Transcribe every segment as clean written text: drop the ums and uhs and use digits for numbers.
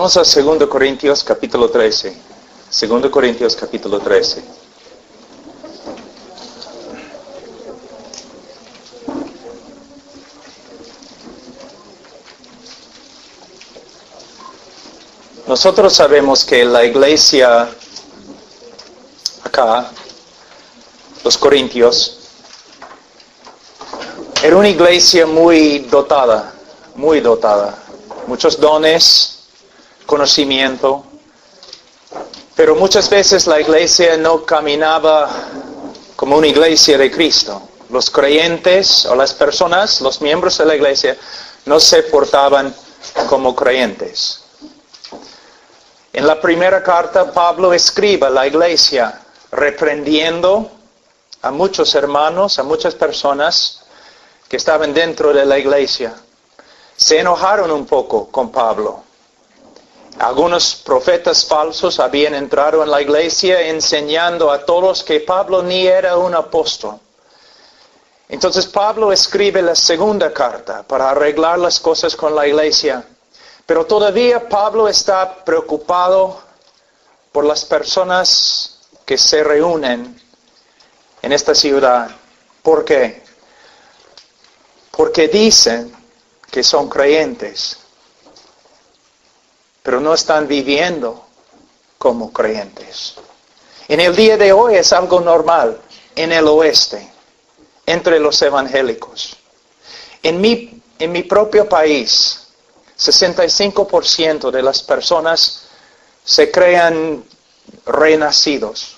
Vamos a 2 Corintios capítulo 13. 2 Corintios capítulo 13. Nosotros sabemos que la iglesia acá, los Corintios, era una iglesia muy dotada. Muchos dones, conocimiento, pero muchas veces la iglesia no caminaba como una iglesia de Cristo. Los creyentes o las personas, los miembros de la iglesia, no se portaban como creyentes. En la primera carta, Pablo escribe a la iglesia reprendiendo a muchos hermanos, a muchas personas que estaban dentro de la iglesia. Se enojaron un poco con Pablo. Algunos profetas falsos habían entrado en la iglesia enseñando a todos que Pablo ni era un apóstol. Entonces Pablo escribe la segunda carta para arreglar las cosas con la iglesia. Pero todavía Pablo está preocupado por las personas que se reúnen en esta ciudad. ¿Por qué? Porque dicen que son creyentes, pero no están viviendo como creyentes. En el día de hoy es algo normal en el oeste, entre los evangélicos. En mi propio país, 65% de las personas se crean renacidos,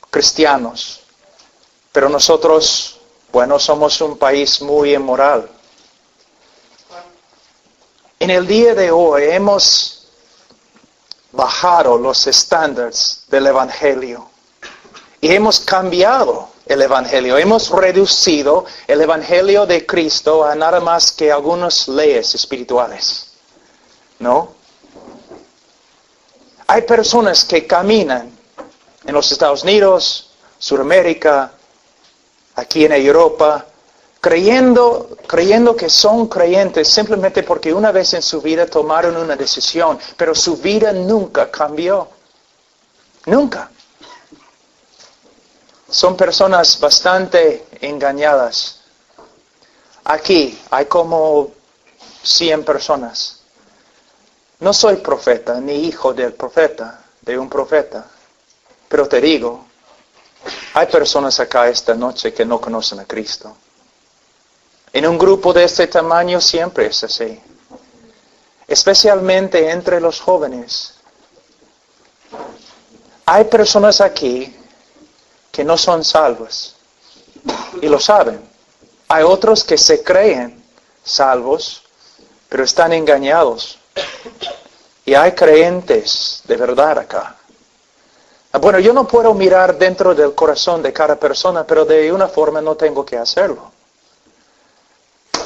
cristianos, pero nosotros, somos un país muy inmoral. En el día de hoy hemos bajado los estándares del Evangelio y hemos cambiado el Evangelio. Hemos reducido el Evangelio de Cristo a nada más que algunas leyes espirituales. ¿No? Hay personas que caminan en los Estados Unidos, Sudamérica, aquí en Europa, creyendo que son creyentes simplemente porque una vez en su vida tomaron una decisión, pero su vida nunca cambió. Nunca. Son personas bastante engañadas. Aquí hay como 100 personas. No soy profeta, ni hijo del profeta, de un profeta. Pero te digo, hay personas acá esta noche que no conocen a Cristo. En un grupo de este tamaño siempre es así. Especialmente entre los jóvenes. Hay personas aquí que no son salvos. Y lo saben. Hay otros que se creen salvos, pero están engañados. Y hay creyentes de verdad acá. Yo no puedo mirar dentro del corazón de cada persona, pero de una forma no tengo que hacerlo.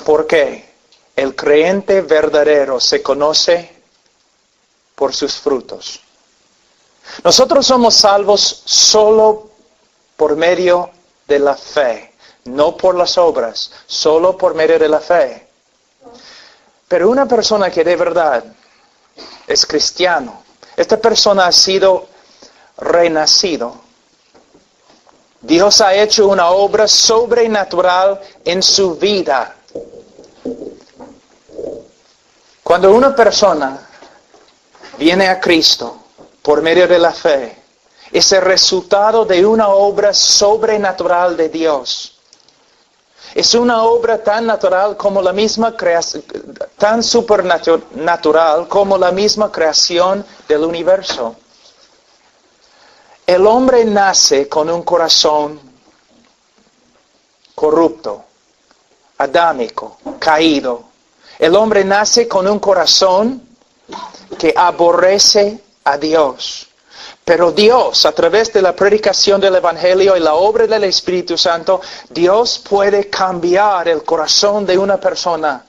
¿Por qué? El creyente verdadero se conoce por sus frutos. Nosotros somos salvos solo por medio de la fe, no por las obras, solo por medio de la fe. Pero una persona que de verdad es cristiano, esta persona ha sido renacido. Dios ha hecho una obra sobrenatural en su vida. Cuando una persona viene a Cristo por medio de la fe, es el resultado de una obra sobrenatural de Dios. Es una obra tan natural como la misma creación, tan supernatural como la misma creación del universo. El hombre nace con un corazón corrupto, adámico, caído. El hombre nace con un corazón que aborrece a Dios. Pero Dios, a través de la predicación del Evangelio y la obra del Espíritu Santo, Dios puede cambiar el corazón de una persona.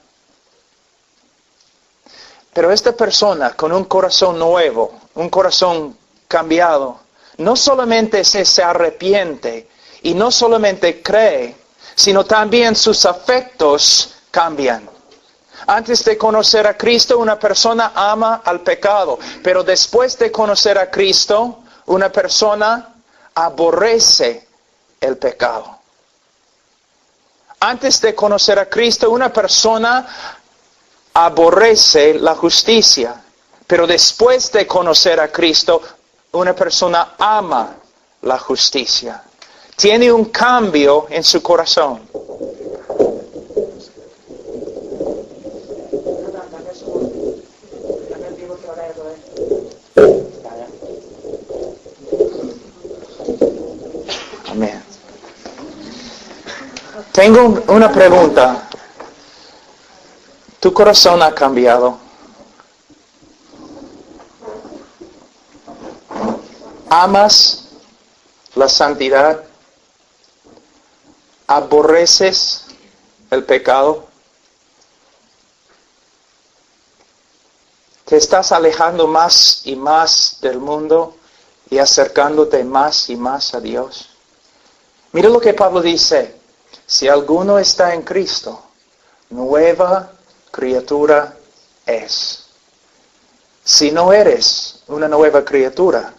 Pero esta persona con un corazón nuevo, un corazón cambiado, no solamente se arrepiente y no solamente cree, sino también sus afectos cambian. Antes de conocer a Cristo, una persona ama al pecado. Pero después de conocer a Cristo, una persona aborrece el pecado. Antes de conocer a Cristo, una persona aborrece la justicia. Pero después de conocer a Cristo, una persona ama la justicia. Tiene un cambio en su corazón. Amén. Tengo una pregunta. ¿Tu corazón ha cambiado? ¿Amas la santidad? ¿Aborreces el pecado? ¿Te estás alejando más y más del mundo y acercándote más y más a Dios? Mira lo que Pablo dice. Si alguno está en Cristo, nueva criatura es. Si no eres una nueva criatura,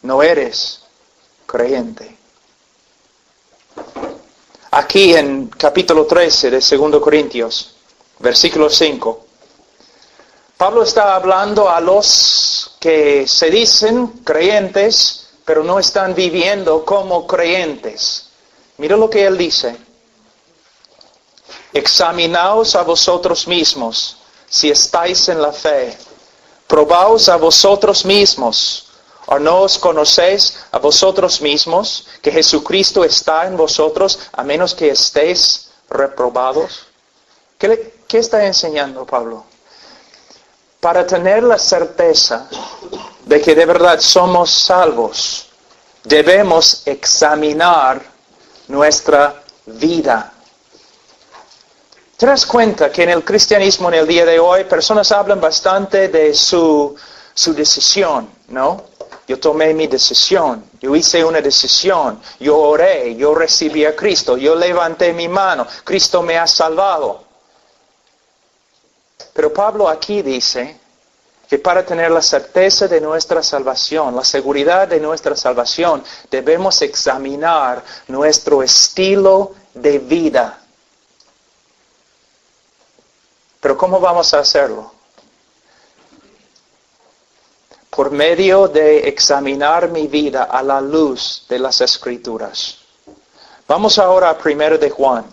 no eres creyente. Aquí en capítulo 13 de 2 Corintios, versículo 5, Pablo está hablando a los que se dicen creyentes, pero no están viviendo como creyentes. Mira lo que él dice. Examinaos a vosotros mismos, si estáis en la fe. Probaos a vosotros mismos. ¿O no os conocéis a vosotros mismos que Jesucristo está en vosotros, a menos que estéis reprobados? ¿Qué está enseñando Pablo? Para tener la certeza de que de verdad somos salvos, debemos examinar nuestra vida. ¿Te das cuenta que en el cristianismo en el día de hoy personas hablan bastante de su decisión, ¿no? Yo tomé mi decisión, yo hice una decisión, yo oré, yo recibí a Cristo, yo levanté mi mano, Cristo me ha salvado. Pero Pablo aquí dice que para tener la certeza de nuestra salvación, la seguridad de nuestra salvación, debemos examinar nuestro estilo de vida. Pero ¿cómo vamos a hacerlo? Por medio de examinar mi vida a la luz de las Escrituras. Vamos ahora a 1 de Juan.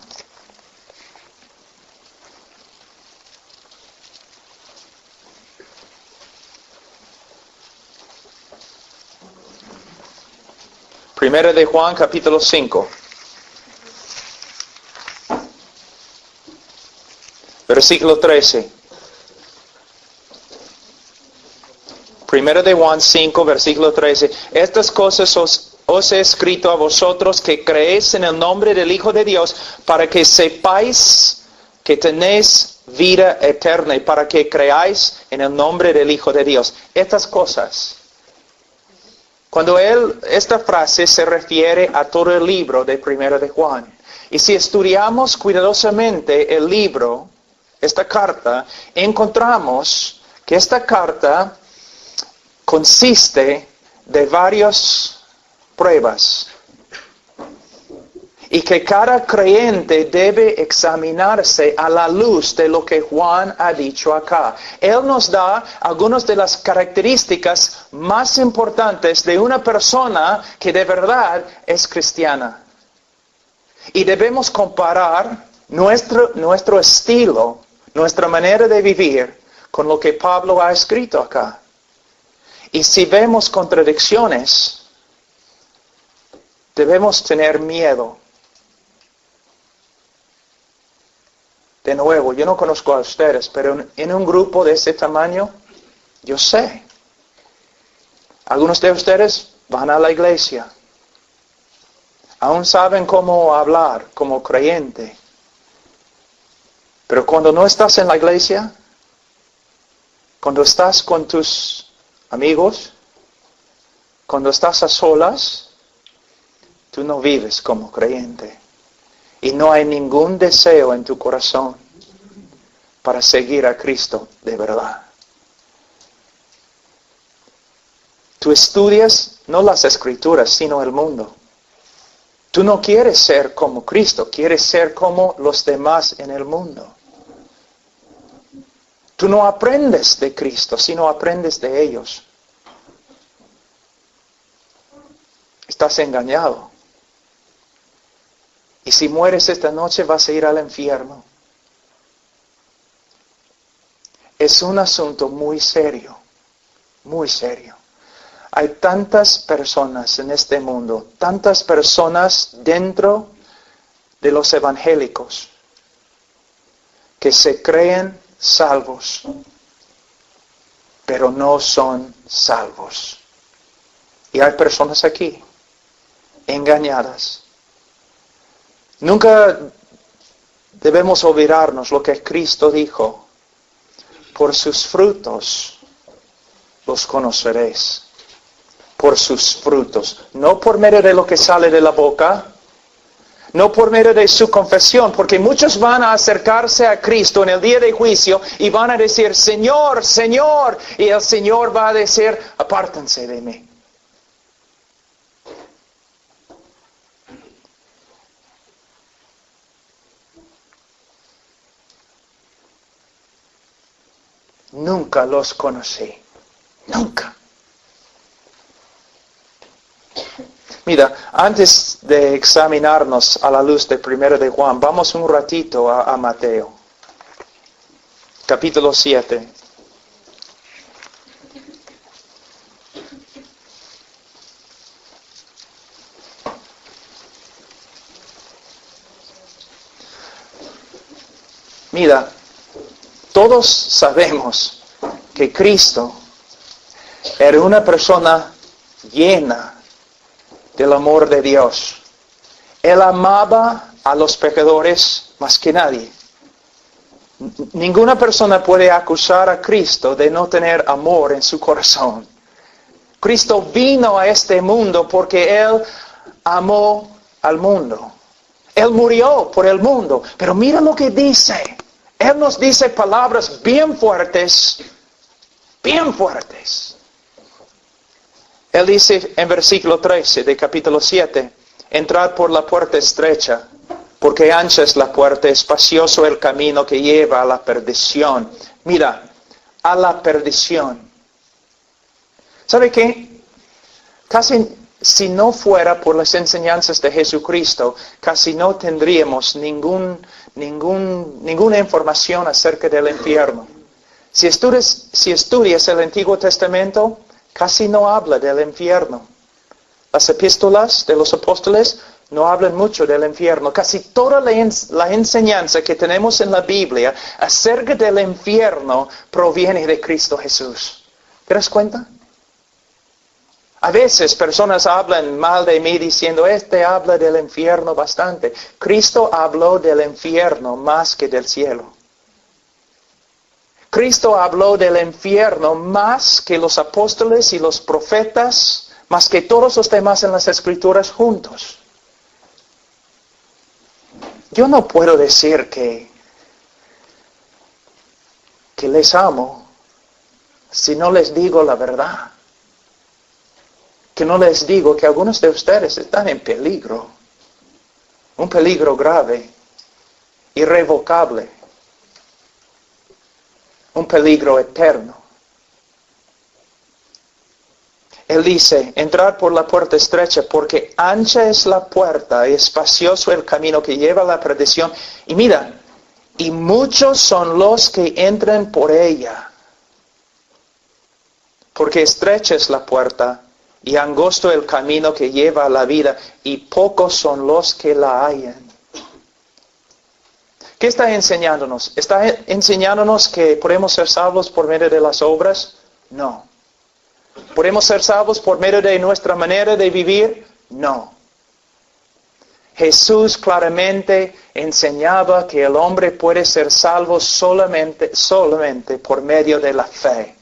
Primera de Juan, capítulo 5. Versículo 13. Primera de Juan 5, versículo 13. Estas cosas os he escrito a vosotros que creéis en el nombre del Hijo de Dios, para que sepáis que tenéis vida eterna y para que creáis en el nombre del Hijo de Dios. Estas cosas. Cuando esta frase se refiere a todo el libro de Primera de Juan. Y si estudiamos cuidadosamente el libro, esta carta, encontramos que esta carta consiste de varias pruebas. Y que cada creyente debe examinarse a la luz de lo que Juan ha dicho acá. Él nos da algunas de las características más importantes de una persona que de verdad es cristiana. Y debemos comparar nuestro estilo, nuestra manera de vivir, con lo que Pablo ha escrito acá. Y si vemos contradicciones, debemos tener miedo. De nuevo, yo no conozco a ustedes, pero en un grupo de ese tamaño, yo sé. Algunos de ustedes van a la iglesia. Aún saben cómo hablar como creyente. Pero cuando no estás en la iglesia, cuando estás con tus amigos, cuando estás a solas, tú no vives como creyente. Y no hay ningún deseo en tu corazón para seguir a Cristo de verdad. Tú estudias no las Escrituras, sino el mundo. Tú no quieres ser como Cristo, quieres ser como los demás en el mundo. Tú no aprendes de Cristo, sino aprendes de ellos. Estás engañado. Y si mueres esta noche vas a ir al infierno. Es un asunto muy serio, muy serio. Hay tantas personas en este mundo, tantas personas dentro de los evangélicos que se creen salvos, pero no son salvos. Y hay personas aquí, engañadas. Nunca debemos olvidarnos lo que Cristo dijo. Por sus frutos los conoceréis. Por sus frutos. No por medio de lo que sale de la boca. No por medio de su confesión. Porque muchos van a acercarse a Cristo en el día de juicio y van a decir, Señor, Señor. Y el Señor va a decir, apártense de mí. Nunca los conocí. Nunca. Mira, antes de examinarnos a la luz de 1 de Juan, vamos un ratito a Mateo. Capítulo 7. Mira, todos sabemos que Cristo era una persona llena del amor de Dios. Él amaba a los pecadores más que nadie. Ninguna persona puede acusar a Cristo de no tener amor en su corazón. Cristo vino a este mundo porque Él amó al mundo. Él murió por el mundo. Pero mira lo que dice. Él nos dice palabras bien fuertes. Bien fuertes. Él dice en versículo 13 de capítulo 7, entrad por la puerta estrecha, porque ancha es la puerta, espacioso el camino que lleva a la perdición. Mira, a la perdición. ¿Sabe qué? Casi si no fuera por las enseñanzas de Jesucristo, casi no tendríamos ninguna información acerca del infierno. Si estudias el Antiguo Testamento, casi no habla del infierno. Las epístolas de los apóstoles no hablan mucho del infierno. Casi toda la enseñanza que tenemos en la Biblia acerca del infierno proviene de Cristo Jesús. ¿Te das cuenta? A veces personas hablan mal de mí diciendo, habla del infierno bastante. Cristo habló del infierno más que del cielo. Cristo habló del infierno más que los apóstoles y los profetas, más que todos los demás en las Escrituras juntos. Yo no puedo decir que les amo si no les digo la verdad. Que no les digo que algunos de ustedes están en peligro. Un peligro grave, irrevocable. Un peligro eterno. Él dice, entrad por la puerta estrecha, porque ancha es la puerta y espacioso el camino que lleva a la perdición. Y mira, y muchos son los que entran por ella. Porque estrecha es la puerta y angosto el camino que lleva a la vida, y pocos son los que la hallan. ¿Qué está enseñándonos? ¿Está enseñándonos que podemos ser salvos por medio de las obras? No. ¿Podemos ser salvos por medio de nuestra manera de vivir? No. Jesús claramente enseñaba que el hombre puede ser salvo solamente por medio de la fe.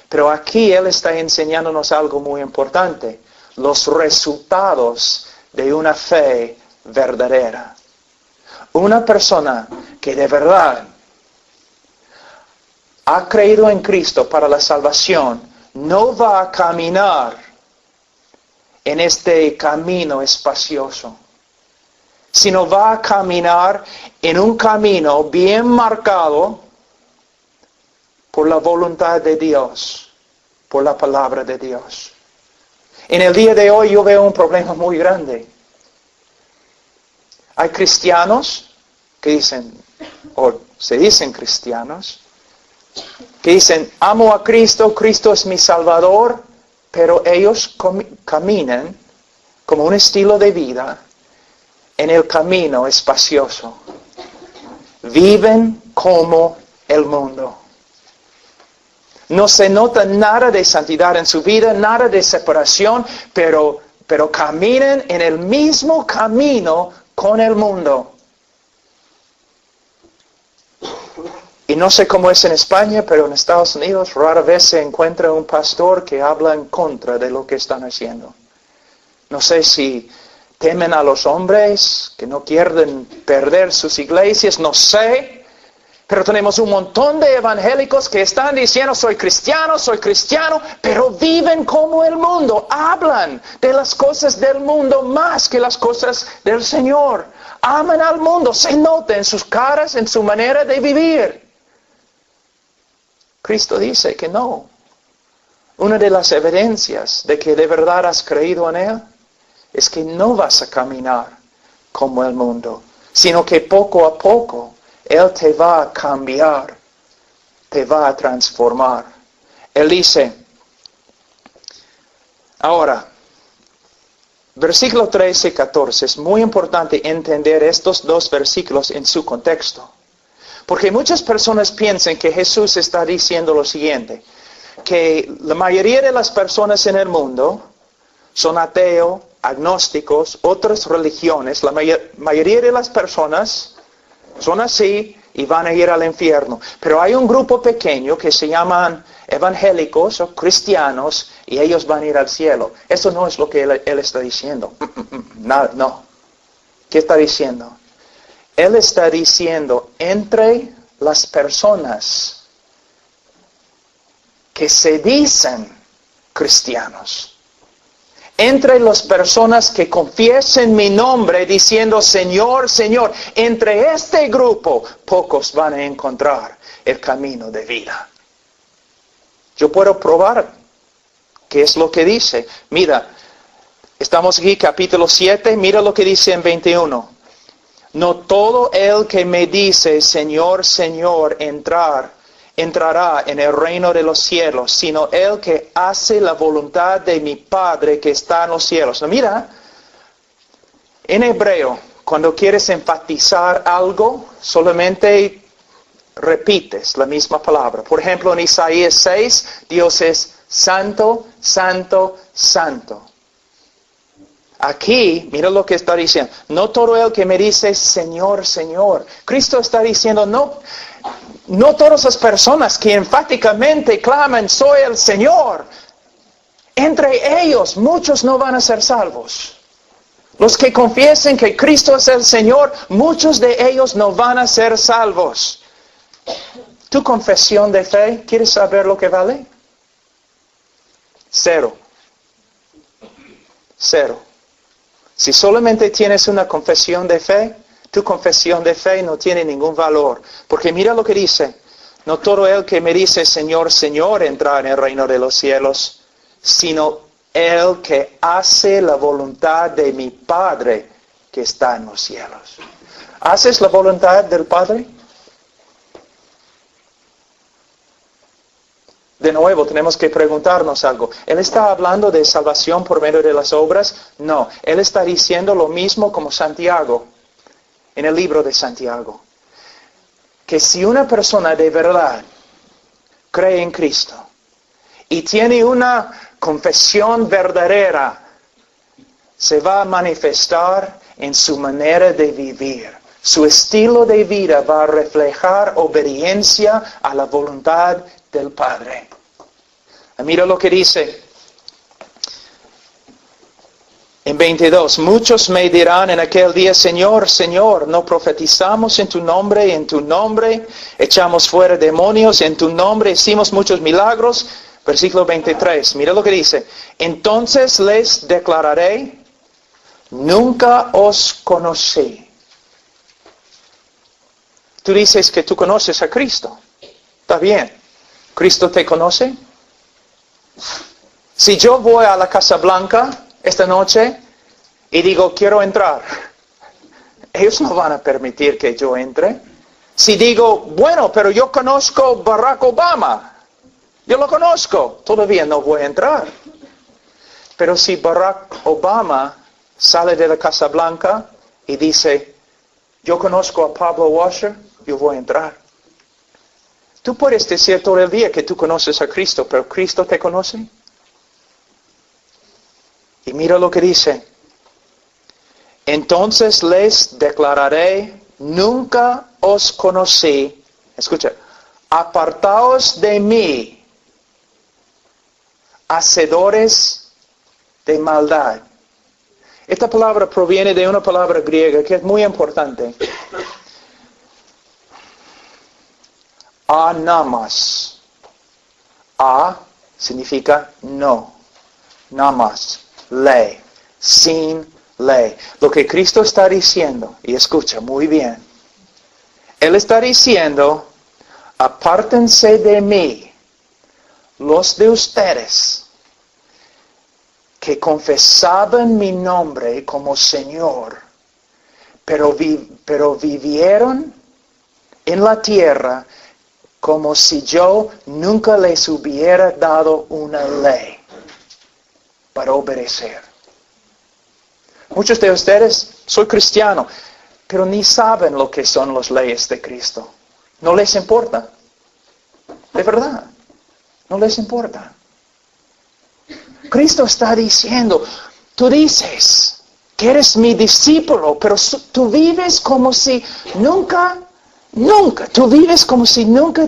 Pero aquí Él está enseñándonos algo muy importante. Los resultados de una fe verdadera. Una persona que de verdad ha creído en Cristo para la salvación, no va a caminar en este camino espacioso, sino va a caminar en un camino bien marcado por la voluntad de Dios, por la palabra de Dios. En el día de hoy yo veo un problema muy grande. Hay cristianos que dicen, o se dicen cristianos, que dicen, amo a Cristo, Cristo es mi Salvador, pero ellos caminan como un estilo de vida en el camino espacioso. Viven como el mundo. No se nota nada de santidad en su vida, nada de separación, pero caminan en el mismo camino con el mundo. Y no sé cómo es en España, pero en Estados Unidos rara vez se encuentra un pastor que habla en contra de lo que están haciendo. No sé si temen a los hombres, que no quieren perder sus iglesias, no sé. Pero tenemos un montón de evangélicos que están diciendo, soy cristiano, pero viven como el mundo. Hablan de las cosas del mundo más que las cosas del Señor. Aman al mundo, se nota en sus caras, en su manera de vivir. Cristo dice que no. Una de las evidencias de que de verdad has creído en Él es que no vas a caminar como el mundo, sino que poco a poco Él te va a cambiar, te va a transformar. Él dice, ahora, versículo 13 y 14, es muy importante entender estos dos versículos en su contexto. Porque muchas personas piensan que Jesús está diciendo lo siguiente, que la mayoría de las personas en el mundo son ateos, agnósticos, otras religiones. La mayoría de las personas son así y van a ir al infierno. Pero hay un grupo pequeño que se llaman evangélicos o cristianos y ellos van a ir al cielo. Eso no es lo que él está diciendo. No. ¿Qué está diciendo? Él está diciendo, entre las personas que se dicen cristianos, entre las personas que confiesen mi nombre diciendo, Señor, Señor, entre este grupo, pocos van a encontrar el camino de vida. Yo puedo probar qué es lo que dice. Mira, estamos aquí capítulo 7, mira lo que dice en 21. No todo el que me dice, Señor, Señor, entrará en el reino de los cielos, sino el que hace la voluntad de mi Padre que está en los cielos. No, mira, en hebreo, cuando quieres enfatizar algo, solamente repites la misma palabra. Por ejemplo, en Isaías 6, Dios es santo, santo, santo. Aquí, mira lo que está diciendo. No todo el que me dice, Señor, Señor. Cristo está diciendo, no todas las personas que enfáticamente claman, soy el Señor. Entre ellos, muchos no van a ser salvos. Los que confiesen que Cristo es el Señor, muchos de ellos no van a ser salvos. ¿Tu confesión de fe, quieres saber lo que vale? 0. Si solamente tienes una confesión de fe, tu confesión de fe no tiene ningún valor. Porque mira lo que dice. No todo el que me dice Señor, Señor entra en el reino de los cielos, sino el que hace la voluntad de mi Padre que está en los cielos. ¿Haces la voluntad del Padre? De nuevo, tenemos que preguntarnos algo. ¿Él está hablando de salvación por medio de las obras? No. Él está diciendo lo mismo como Santiago, en el libro de Santiago. Que si una persona de verdad cree en Cristo y tiene una confesión verdadera, se va a manifestar en su manera de vivir. Su estilo de vida va a reflejar obediencia a la voluntad del Padre. Mira lo que dice En 22, muchos me dirán en aquel día, Señor, Señor, ¿no profetizamos en tu nombre echamos fuera demonios, en tu nombre hicimos muchos milagros? Versículo 23, mira lo que dice. Entonces les declararé, nunca os conocí. Tú dices que tú conoces a Cristo. Está bien. ¿Cristo te conoce? Si yo voy a la Casa Blanca esta noche y digo, quiero entrar, ellos no van a permitir que yo entre. Si digo, bueno, pero yo conozco Barack Obama, yo lo conozco, todavía no voy a entrar. Pero si Barack Obama sale de la Casa Blanca y dice, yo conozco a Pablo Washer, yo voy a entrar. Tú puedes decir todo el día que tú conoces a Cristo, pero ¿Cristo te conoce? Y mira lo que dice. Entonces les declararé, nunca os conocí. Escucha, apartaos de mí, hacedores de maldad. Esta palabra proviene de una palabra griega que es muy importante. Anamas. A significa no. Namas. Ley. Sin ley. Lo que Cristo está diciendo, y escucha muy bien. Él está diciendo, apártense de mí, los de ustedes, que confesaban mi nombre como Señor, pero vivieron en la tierra como si yo nunca les hubiera dado una ley para obedecer. Muchos de ustedes, soy cristiano, pero ni saben lo que son las leyes de Cristo. No les importa. De verdad, no les importa. Cristo está diciendo, tú dices que eres mi discípulo, pero tú vives como si nunca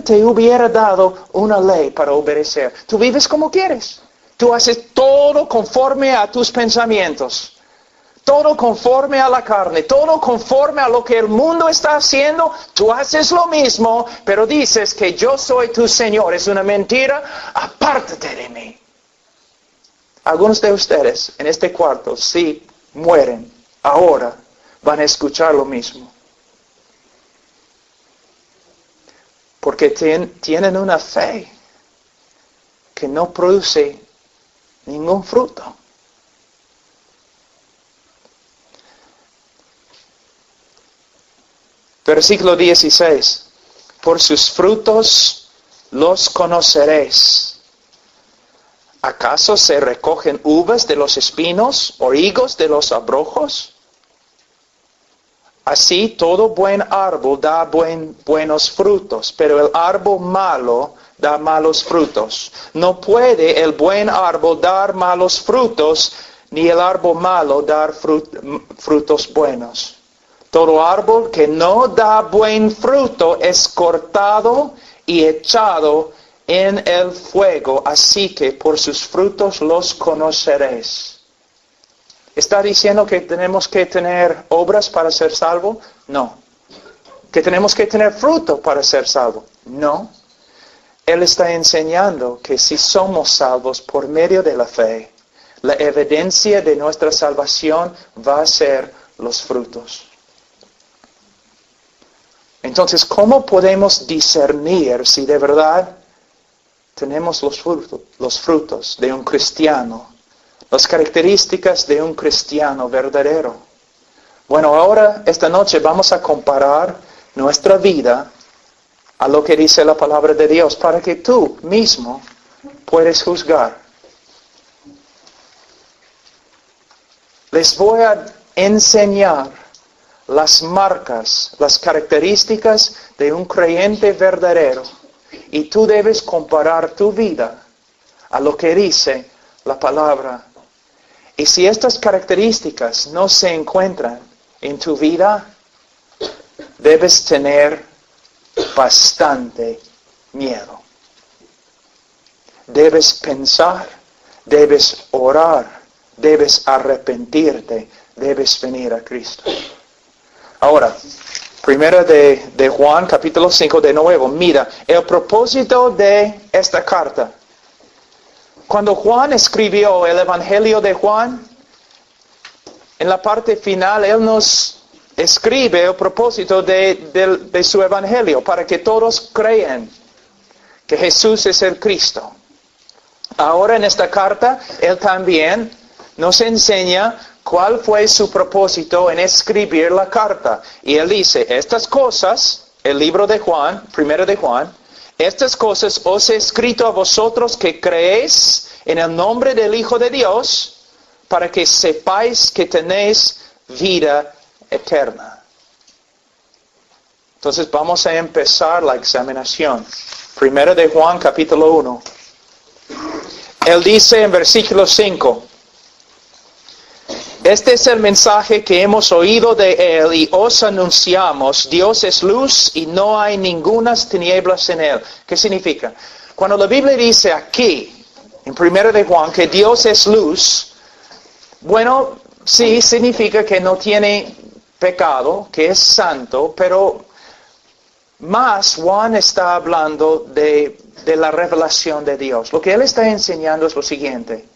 te hubiera dado una ley para obedecer. Tú vives como quieres. Tú haces todo conforme a tus pensamientos. Todo conforme a la carne, todo conforme a lo que el mundo está haciendo, tú haces lo mismo, pero dices que yo soy tu Señor. Es una mentira, apártate de mí. Algunos de ustedes en este cuarto, si mueren ahora, van a escuchar lo mismo. Porque tienen una fe que no produce ningún fruto. Versículo 16. Por sus frutos los conoceréis. ¿Acaso se recogen uvas de los espinos o higos de los abrojos? Así todo buen árbol da buenos frutos, pero el árbol malo da malos frutos. No puede el buen árbol dar malos frutos, ni el árbol malo dar frutos buenos. Todo árbol que no da buen fruto es cortado y echado en el fuego, así que por sus frutos los conoceréis. ¿Está diciendo que tenemos que tener obras para ser salvo? No. ¿Que tenemos que tener fruto para ser salvo? No. Él está enseñando que si somos salvos por medio de la fe, la evidencia de nuestra salvación va a ser los frutos. Entonces, ¿cómo podemos discernir si de verdad tenemos los frutos de un cristiano? Las características de un cristiano verdadero. Bueno, ahora, esta noche, vamos a comparar nuestra vida a lo que dice la palabra de Dios, para que tú mismo puedas juzgar. Les voy a enseñar las marcas, las características de un creyente verdadero. Y tú debes comparar tu vida a lo que dice la palabra. Y si estas características no se encuentran en tu vida, debes tener bastante miedo. Debes pensar, debes orar, debes arrepentirte, debes venir a Cristo. Ahora, primera de Juan, capítulo 5, de nuevo, mira, el propósito de esta carta. Cuando Juan escribió el Evangelio de Juan, en la parte final, él nos escribe el propósito de su Evangelio, para que todos crean que Jesús es el Cristo. Ahora en esta carta, él también nos enseña cuál fue su propósito en escribir la carta. Y él dice, estas cosas, el libro de Juan, primero de Juan, estas cosas os he escrito a vosotros que creéis en el nombre del Hijo de Dios, para que sepáis que tenéis vida eterna. Entonces vamos a empezar la examinación. Primero de Juan, capítulo 1. Él dice en versículo 5, este es el mensaje que hemos oído de Él y os anunciamos. Dios es luz y no hay ningunas tinieblas en Él. ¿Qué significa? Cuando la Biblia dice aquí, en 1 de Juan, que Dios es luz, bueno, sí significa que no tiene pecado, que es santo, pero más Juan está hablando de la revelación de Dios. Lo que él está enseñando es lo siguiente.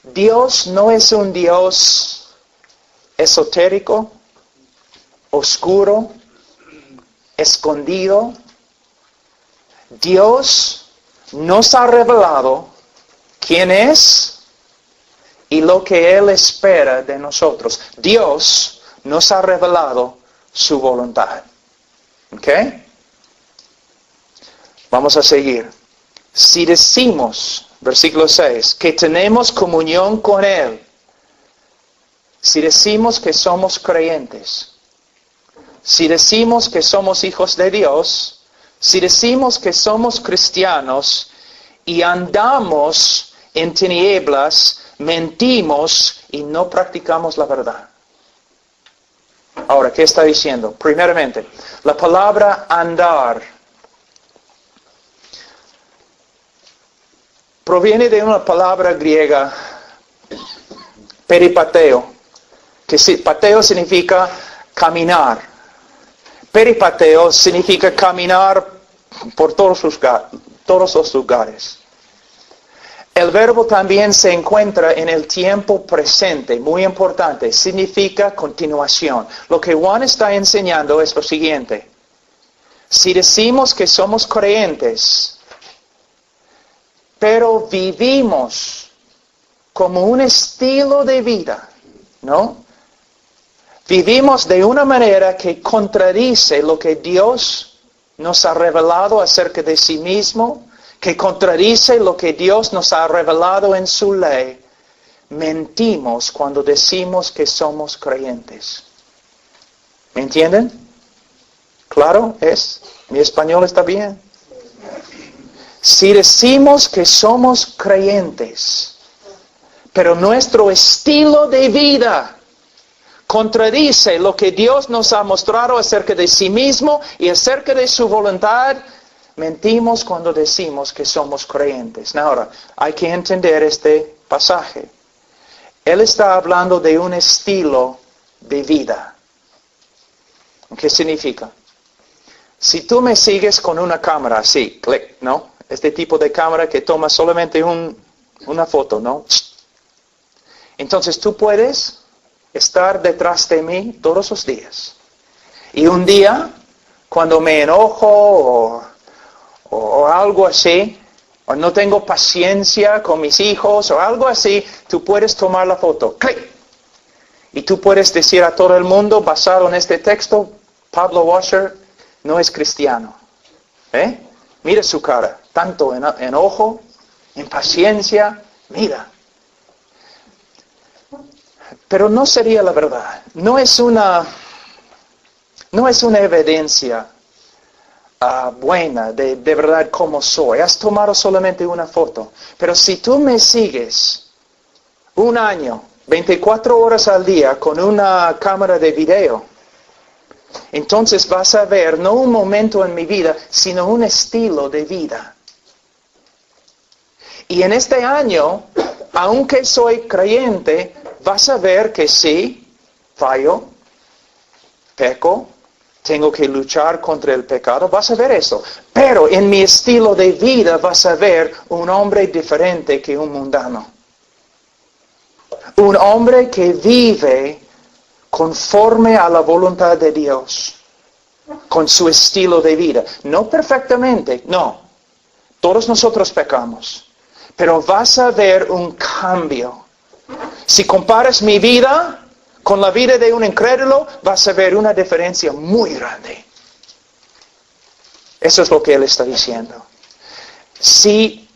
Dios no es un Dios esotérico, oscuro, escondido. Dios nos ha revelado quién es y lo que Él espera de nosotros. Dios nos ha revelado su voluntad. ¿Ok? Vamos a seguir. Si decimos, versículo 6, que tenemos comunión con Él, si decimos que somos creyentes, si decimos que somos hijos de Dios, si decimos que somos cristianos y andamos en tinieblas, mentimos y no practicamos la verdad. Ahora, ¿qué está diciendo? Primeramente, la palabra andar proviene de una palabra griega, peripateo, que pateo significa caminar. Peripateo significa caminar por todos los lugares. El verbo también se encuentra en el tiempo presente, muy importante, significa continuación. Lo que Juan está enseñando es lo siguiente. Si decimos que somos creyentes, pero vivimos como un estilo de vida, ¿no? Vivimos de una manera que contradice lo que Dios nos ha revelado acerca de sí mismo, que contradice lo que Dios nos ha revelado en su ley. Mentimos cuando decimos que somos creyentes. ¿Me entienden? ¿Claro? ¿Mi español está bien? Si decimos que somos creyentes, pero nuestro estilo de vida contradice lo que Dios nos ha mostrado acerca de sí mismo y acerca de su voluntad, mentimos cuando decimos que somos creyentes. Ahora, hay que entender este pasaje. Él está hablando de un estilo de vida. ¿Qué significa? Si tú me sigues con una cámara así, clic, ¿no? Este tipo de cámara que toma solamente una foto, ¿no? Entonces tú puedes estar detrás de mí todos los días. Y un día, cuando me enojo o algo así, o no tengo paciencia con mis hijos o algo así, tú puedes tomar la foto. ¡Clic! Y tú puedes decir a todo el mundo, basado en este texto, Pablo Washer no es cristiano. Mira su cara, tanto enojo, impaciencia, mira. Pero no sería la verdad. No es una evidencia buena de verdad cómo soy. Has tomado solamente una foto. Pero si tú me sigues un año, 24 horas al día con una cámara de video, entonces vas a ver no un momento en mi vida, sino un estilo de vida. Y en este año, aunque soy creyente, vas a ver que sí, fallo, peco, tengo que luchar contra el pecado, vas a ver eso. Pero en mi estilo de vida vas a ver un hombre diferente que un mundano. Un hombre que vive conforme a la voluntad de Dios, con su estilo de vida. No perfectamente, no. Todos nosotros pecamos. Pero vas a ver un cambio. Si comparas mi vida con la vida de un incrédulo, vas a ver una diferencia muy grande. Eso es lo que él está diciendo. Si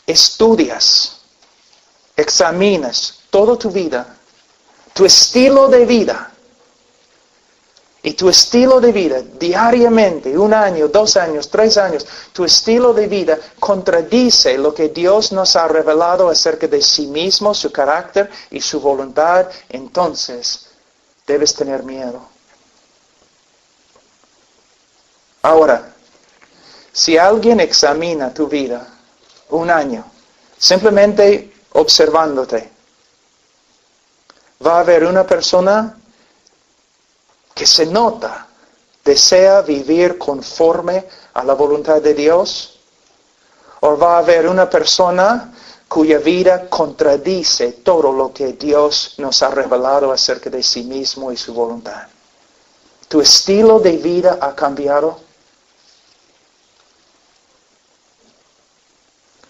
estudias, examinas toda tu vida, tu estilo de vida, y tu estilo de vida diariamente, 1 año, 2 años, 3 años, tu estilo de vida contradice lo que Dios nos ha revelado acerca de sí mismo, su carácter y su voluntad, entonces debes tener miedo. Ahora, si alguien examina tu vida 1 año, simplemente observándote, va a haber una persona que se nota, desea vivir conforme a la voluntad de Dios, o va a haber una persona cuya vida contradice todo lo que Dios nos ha revelado acerca de sí mismo y su voluntad. ¿Tu estilo de vida ha cambiado?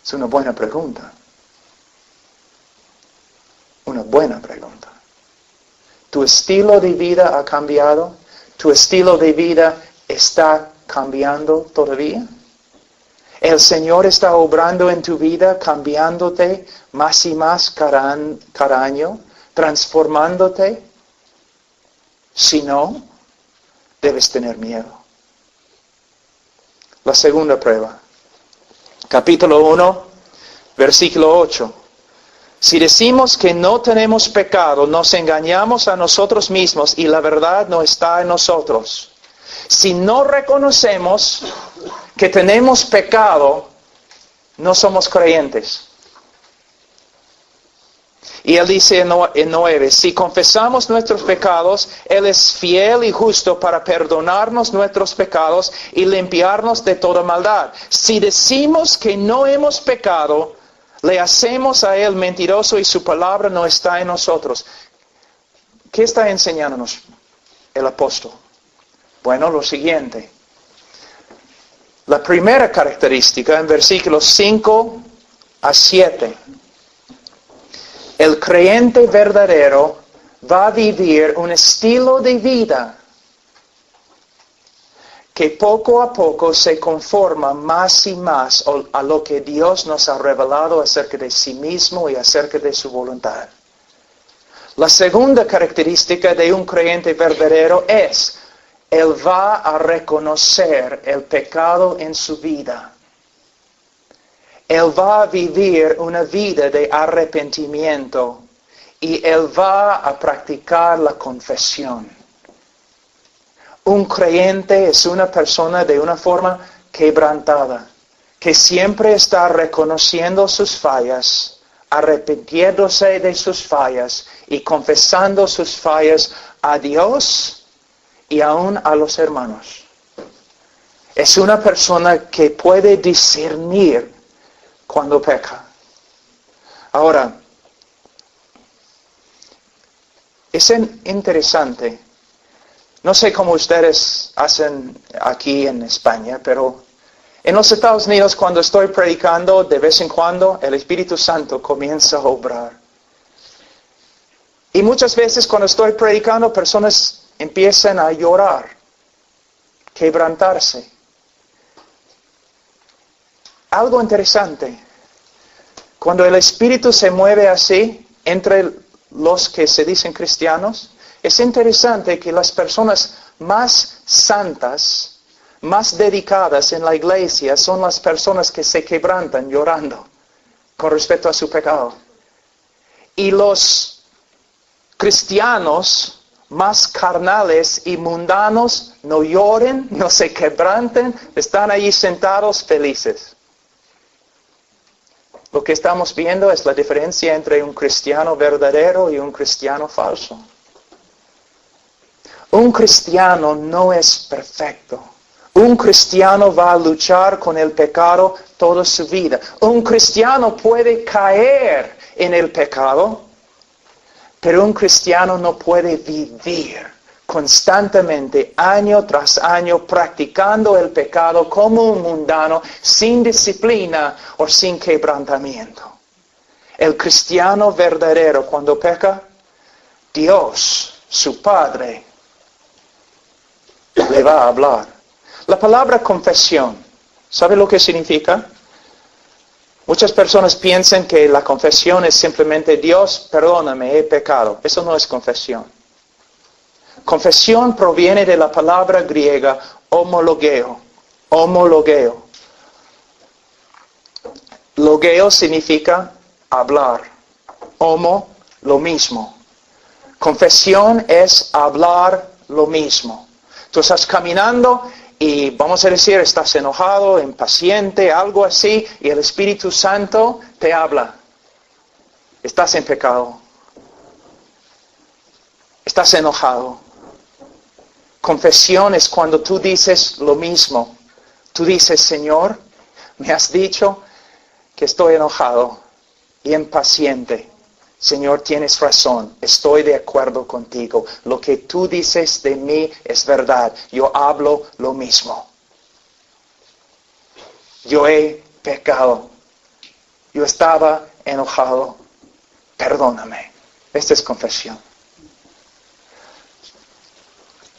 Es una buena pregunta. Una buena pregunta. ¿Tu estilo de vida ha cambiado? ¿Tu estilo de vida está cambiando todavía? ¿El Señor está obrando en tu vida, cambiándote más y más cada año, transformándote? Si no, debes tener miedo. La segunda prueba. Capítulo 1, versículo 8. Si decimos que no tenemos pecado, nos engañamos a nosotros mismos y la verdad no está en nosotros. Si no reconocemos que tenemos pecado, no somos creyentes. Y él dice en 9, si confesamos nuestros pecados, Él es fiel y justo para perdonarnos nuestros pecados y limpiarnos de toda maldad. Si decimos que no hemos pecado, le hacemos a Él mentiroso y su palabra no está en nosotros. ¿Qué está enseñándonos el apóstol? Bueno, lo siguiente. La primera característica en versículos 5 a 7. El creyente verdadero va a vivir un estilo de vida que poco a poco se conforma más y más a lo que Dios nos ha revelado acerca de sí mismo y acerca de su voluntad. La segunda característica de un creyente verdadero es, él va a reconocer el pecado en su vida. Él va a vivir una vida de arrepentimiento y él va a practicar la confesión. Un creyente es una persona de una forma quebrantada, que siempre está reconociendo sus fallas, arrepintiéndose de sus fallas y confesando sus fallas a Dios y aún a los hermanos. Es una persona que puede discernir cuando peca. Ahora, es interesante. No sé cómo ustedes hacen aquí en España, pero en los Estados Unidos cuando estoy predicando, de vez en cuando el Espíritu Santo comienza a obrar. Y muchas veces cuando estoy predicando, personas empiezan a llorar, quebrantarse. Algo interesante, cuando el Espíritu se mueve así entre los que se dicen cristianos, es interesante que las personas más santas, más dedicadas en la iglesia, son las personas que se quebrantan llorando con respecto a su pecado. Y los cristianos más carnales y mundanos no lloren, no se quebranten, están allí sentados felices. Lo que estamos viendo es la diferencia entre un cristiano verdadero y un cristiano falso. Un cristiano no es perfecto. Un cristiano va a luchar con el pecado toda su vida. Un cristiano puede caer en el pecado, pero un cristiano no puede vivir constantemente, año tras año, practicando el pecado como un mundano, sin disciplina o sin quebrantamiento. El cristiano verdadero, cuando peca, Dios, su Padre, le va a hablar. La palabra confesión, ¿sabe lo que significa? Muchas personas piensan que la confesión es simplemente Dios, perdóname, he pecado. Eso no es confesión. Confesión proviene de la palabra griega homologeo. Homologeo. Logeo significa hablar. Homo, lo mismo. Confesión es hablar lo mismo. Tú estás caminando y vamos a decir, estás enojado, impaciente, algo así, y el Espíritu Santo te habla. Estás en pecado. Estás enojado. Confesión es cuando tú dices lo mismo. Tú dices, Señor, me has dicho que estoy enojado y impaciente. Señor, tienes razón, estoy de acuerdo contigo. Lo que tú dices de mí es verdad. Yo hablo lo mismo. Yo he pecado. Yo estaba enojado. Perdóname. Esta es confesión.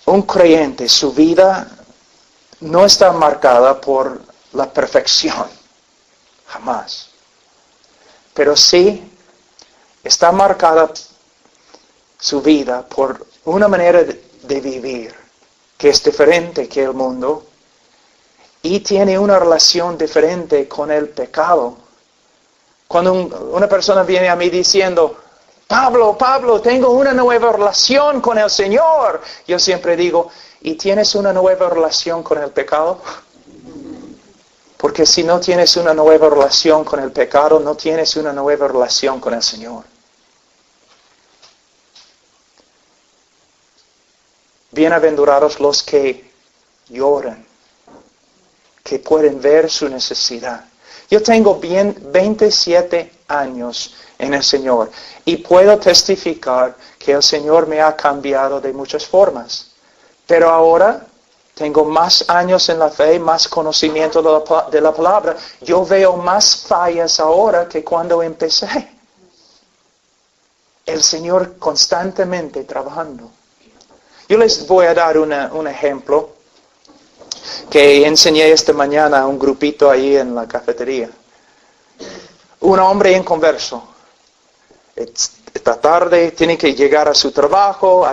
Un creyente, su vida no está marcada por la perfección. Jamás. Pero sí está marcada su vida por una manera de vivir que es diferente que el mundo y tiene una relación diferente con el pecado. Cuando una persona viene a mí diciendo, Pablo, tengo una nueva relación con el Señor, yo siempre digo, ¿y tienes una nueva relación con el pecado? Porque si no tienes una nueva relación con el pecado, no tienes una nueva relación con el Señor. Bienaventurados los que lloran, que pueden ver su necesidad. Yo tengo 27 años en el Señor y puedo testificar que el Señor me ha cambiado de muchas formas. Pero ahora tengo más años en la fe, más conocimiento de la palabra. Yo veo más fallas ahora que cuando empecé. El Señor constantemente trabajando. Yo les voy a dar un ejemplo que enseñé esta mañana a un grupito ahí en la cafetería. Un hombre inconverso. Esta tarde tiene que llegar a su trabajo,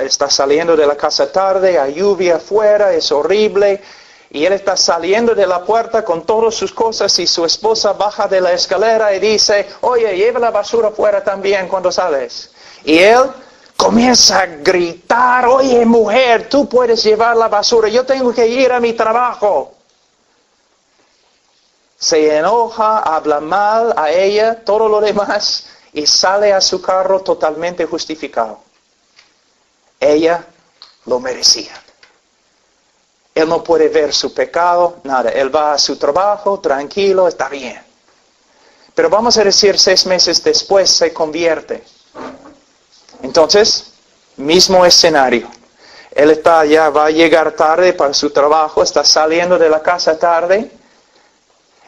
está saliendo de la casa tarde, hay lluvia afuera, es horrible, y él está saliendo de la puerta con todas sus cosas y su esposa baja de la escalera y dice, oye, lleva la basura afuera también cuando sales. Y él comienza a gritar, oye mujer, tú puedes llevar la basura, yo tengo que ir a mi trabajo. Se enoja, habla mal a ella, todo lo demás, y sale a su carro totalmente justificado. Ella lo merecía. Él no puede ver su pecado, nada. Él va a su trabajo, tranquilo, está bien. Pero vamos a decir 6 meses después se convierte. Entonces, mismo escenario. Él va a llegar tarde para su trabajo, está saliendo de la casa tarde.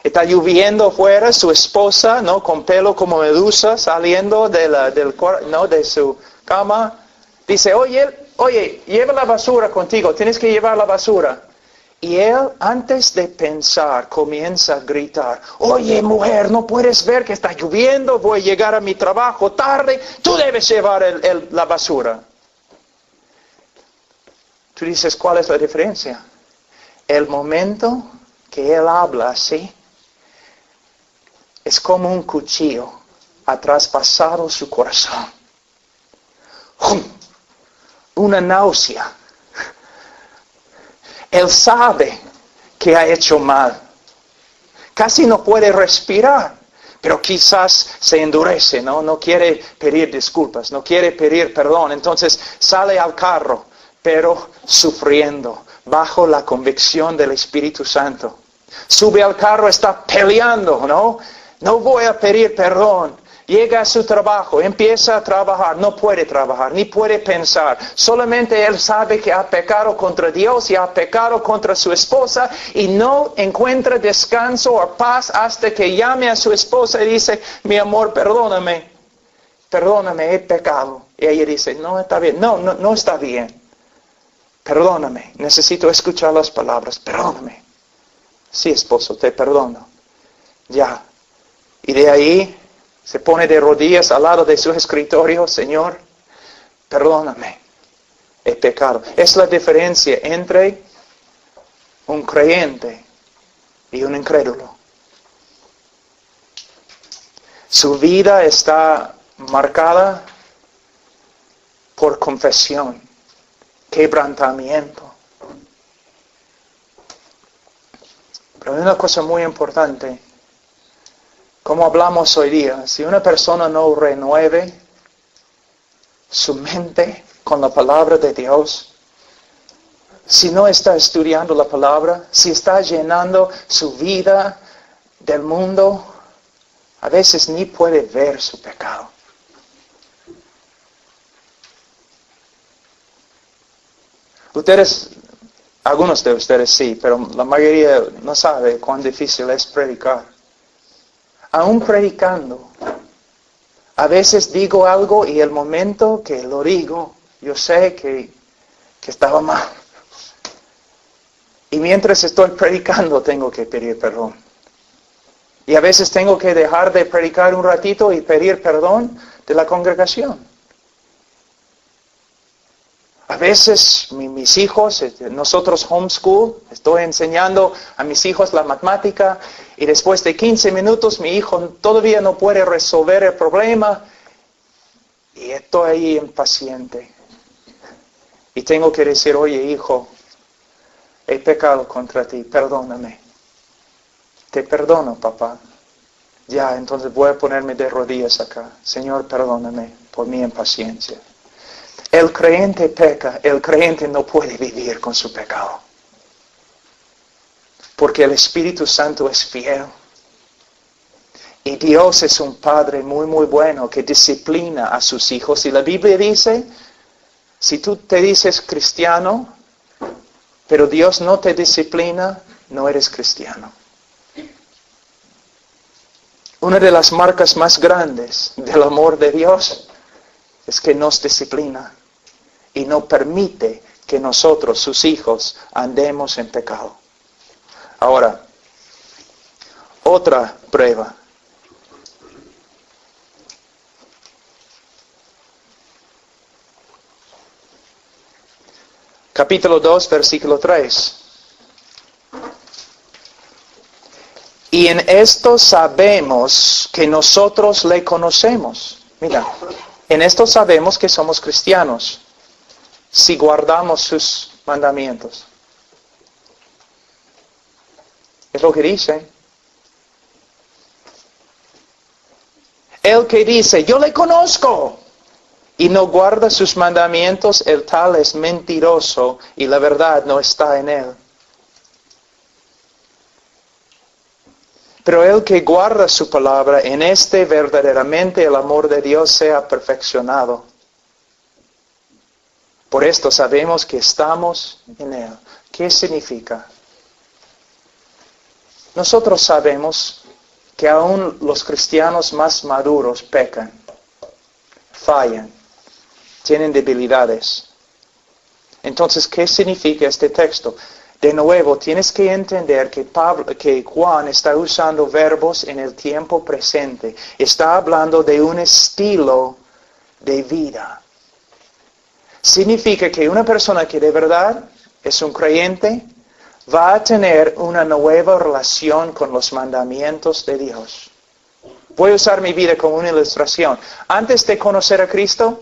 Está lloviendo afuera, su esposa, ¿no? Con pelo como medusa, saliendo de su cama. Dice, oye, lleva la basura contigo, tienes que llevar la basura. Y él, antes de pensar, comienza a gritar, oye mujer, ¿no puedes ver que está lloviendo? Voy a llegar a mi trabajo tarde, tú debes llevar la basura. Tú dices, ¿cuál es la diferencia? El momento que él habla así, es como un cuchillo ha traspasado su corazón. Una náusea. Él sabe que ha hecho mal. Casi no puede respirar. pero quizás se endurece, ¿no? No quiere pedir disculpas, no quiere pedir perdón. Entonces sale al carro, pero sufriendo, bajo la convicción del Espíritu Santo. Sube al carro, está peleando, ¿no? No voy a pedir perdón. Llega a su trabajo, empieza a trabajar, no puede trabajar, ni puede pensar. Solamente él sabe que ha pecado contra Dios y ha pecado contra su esposa y no encuentra descanso o paz hasta que llame a su esposa y dice, mi amor, perdóname, he pecado. Y ella dice, no está bien, no está bien. Perdóname, necesito escuchar las palabras, perdóname. Sí, esposo, te perdono. Ya. Y de ahí se pone de rodillas al lado de su escritorio, Señor, perdóname, he pecado. Es la diferencia entre un creyente y un incrédulo. Su vida está marcada por confesión, quebrantamiento. Pero hay una cosa muy importante. Como hablamos hoy día, si una persona no renueve su mente con la palabra de Dios, si no está estudiando la palabra, si está llenando su vida del mundo, a veces ni puede ver su pecado. Algunos de ustedes sí, pero la mayoría no sabe cuán difícil es predicar. Aún predicando, a veces digo algo y el momento que lo digo, yo sé que estaba mal. Y mientras estoy predicando tengo que pedir perdón. Y a veces tengo que dejar de predicar un ratito y pedir perdón de la congregación. A veces mis hijos, nosotros homeschool, estoy enseñando a mis hijos la matemática y después de 15 minutos mi hijo todavía no puede resolver el problema y estoy ahí impaciente. Y tengo que decir, oye hijo, he pecado contra ti, perdóname. Te perdono, papá. Ya, entonces voy a ponerme de rodillas acá. Señor, perdóname por mi impaciencia. El creyente peca, el creyente no puede vivir con su pecado. Porque el Espíritu Santo es fiel. Y Dios es un Padre muy, muy bueno que disciplina a sus hijos. Y la Biblia dice, si tú te dices cristiano, pero Dios no te disciplina, no eres cristiano. Una de las marcas más grandes del amor de Dios es que nos disciplina y no permite que nosotros, sus hijos, andemos en pecado. Ahora, otra prueba. Capítulo 2, versículo 3. Y en esto sabemos que nosotros le conocemos. Mira, en esto sabemos que somos cristianos, si guardamos sus mandamientos. Es lo que dice. El que dice, yo le conozco, y no guarda sus mandamientos, el tal es mentiroso, y la verdad no está en él. Pero el que guarda su palabra, en este verdaderamente el amor de Dios sea perfeccionado. Por esto sabemos que estamos en Él. ¿Qué significa? Nosotros sabemos que aún los cristianos más maduros pecan, fallan, tienen debilidades. Entonces, ¿qué significa este texto? De nuevo, tienes que entender que Juan está usando verbos en el tiempo presente. Está hablando de un estilo de vida. Significa que una persona que de verdad es un creyente va a tener una nueva relación con los mandamientos de Dios. Voy a usar mi vida como una ilustración. Antes de conocer a Cristo,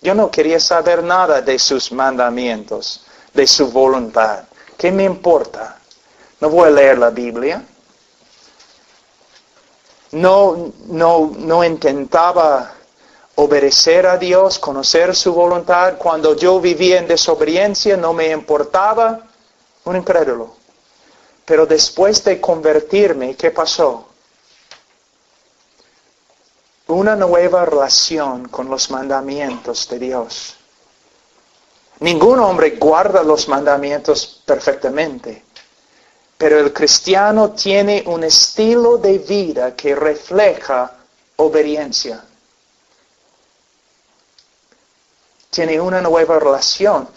yo no quería saber nada de sus mandamientos, de su voluntad. ¿Qué me importa? No voy a leer la Biblia. no intentaba obedecer a Dios, conocer su voluntad. Cuando yo vivía en desobediencia, no me importaba. Un incrédulo. Pero después de convertirme, ¿qué pasó? Una nueva relación con los mandamientos de Dios. Ningún hombre guarda los mandamientos perfectamente, pero el cristiano tiene un estilo de vida que refleja obediencia. Tiene una nueva relación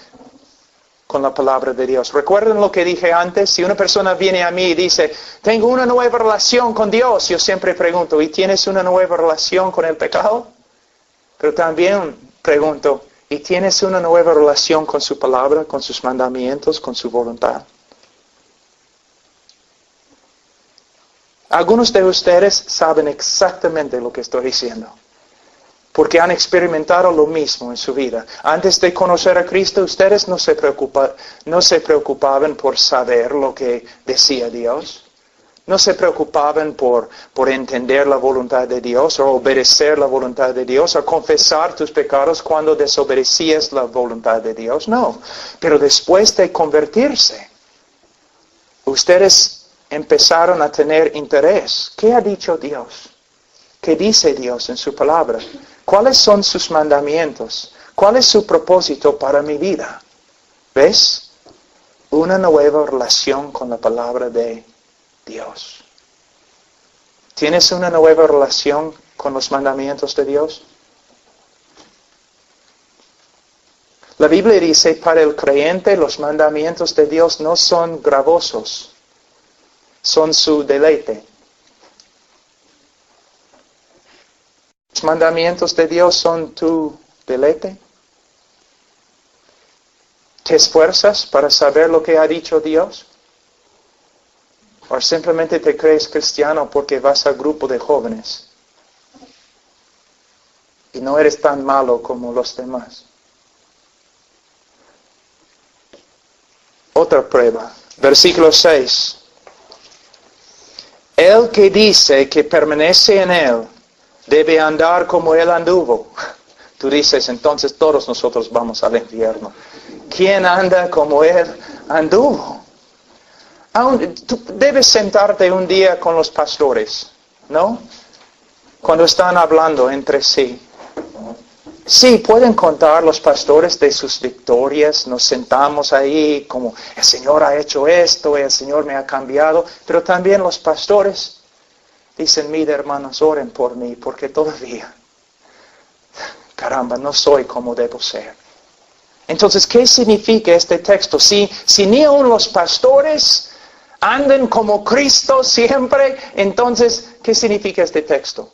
con la palabra de Dios. ¿Recuerdan lo que dije antes? Si una persona viene a mí y dice, tengo una nueva relación con Dios, yo siempre pregunto, ¿y tienes una nueva relación con el pecado? Pero también pregunto, ¿y tienes una nueva relación con su palabra, con sus mandamientos, con su voluntad? Algunos de ustedes saben exactamente lo que estoy diciendo, porque han experimentado lo mismo en su vida. Antes de conocer a Cristo, ustedes no se preocupaban por saber lo que decía Dios. No se preocupaban por entender la voluntad de Dios o obedecer la voluntad de Dios o confesar tus pecados cuando desobedecías la voluntad de Dios. No, pero después de convertirse, ustedes empezaron a tener interés. ¿Qué ha dicho Dios? ¿Qué dice Dios en su palabra? ¿Cuáles son sus mandamientos? ¿Cuál es su propósito para mi vida? ¿Ves? Una nueva relación con la palabra de Dios. ¿Tienes una nueva relación con los mandamientos de Dios? La Biblia dice, para el creyente los mandamientos de Dios no son gravosos, son su deleite. ¿Los mandamientos de Dios son tu deleite? ¿Te esfuerzas para saber lo que ha dicho Dios? ¿O simplemente te crees cristiano porque vas al grupo de jóvenes? Y no eres tan malo como los demás. Otra prueba. Versículo 6. El que dice que permanece en Él, debe andar como Él anduvo. Tú dices, entonces todos nosotros vamos al infierno. ¿Quién anda como Él anduvo? Tú debes sentarte un día con los pastores, ¿no? Cuando están hablando entre sí. Sí, pueden contar los pastores de sus victorias. Nos sentamos ahí como el Señor ha hecho esto, el Señor me ha cambiado. Pero también los pastores dicen, mira hermanos, oren por mí, porque todavía, caramba, no soy como debo ser. Entonces, ¿qué significa este texto? Si ni aun los pastores andan como Cristo siempre, entonces, ¿qué significa este texto?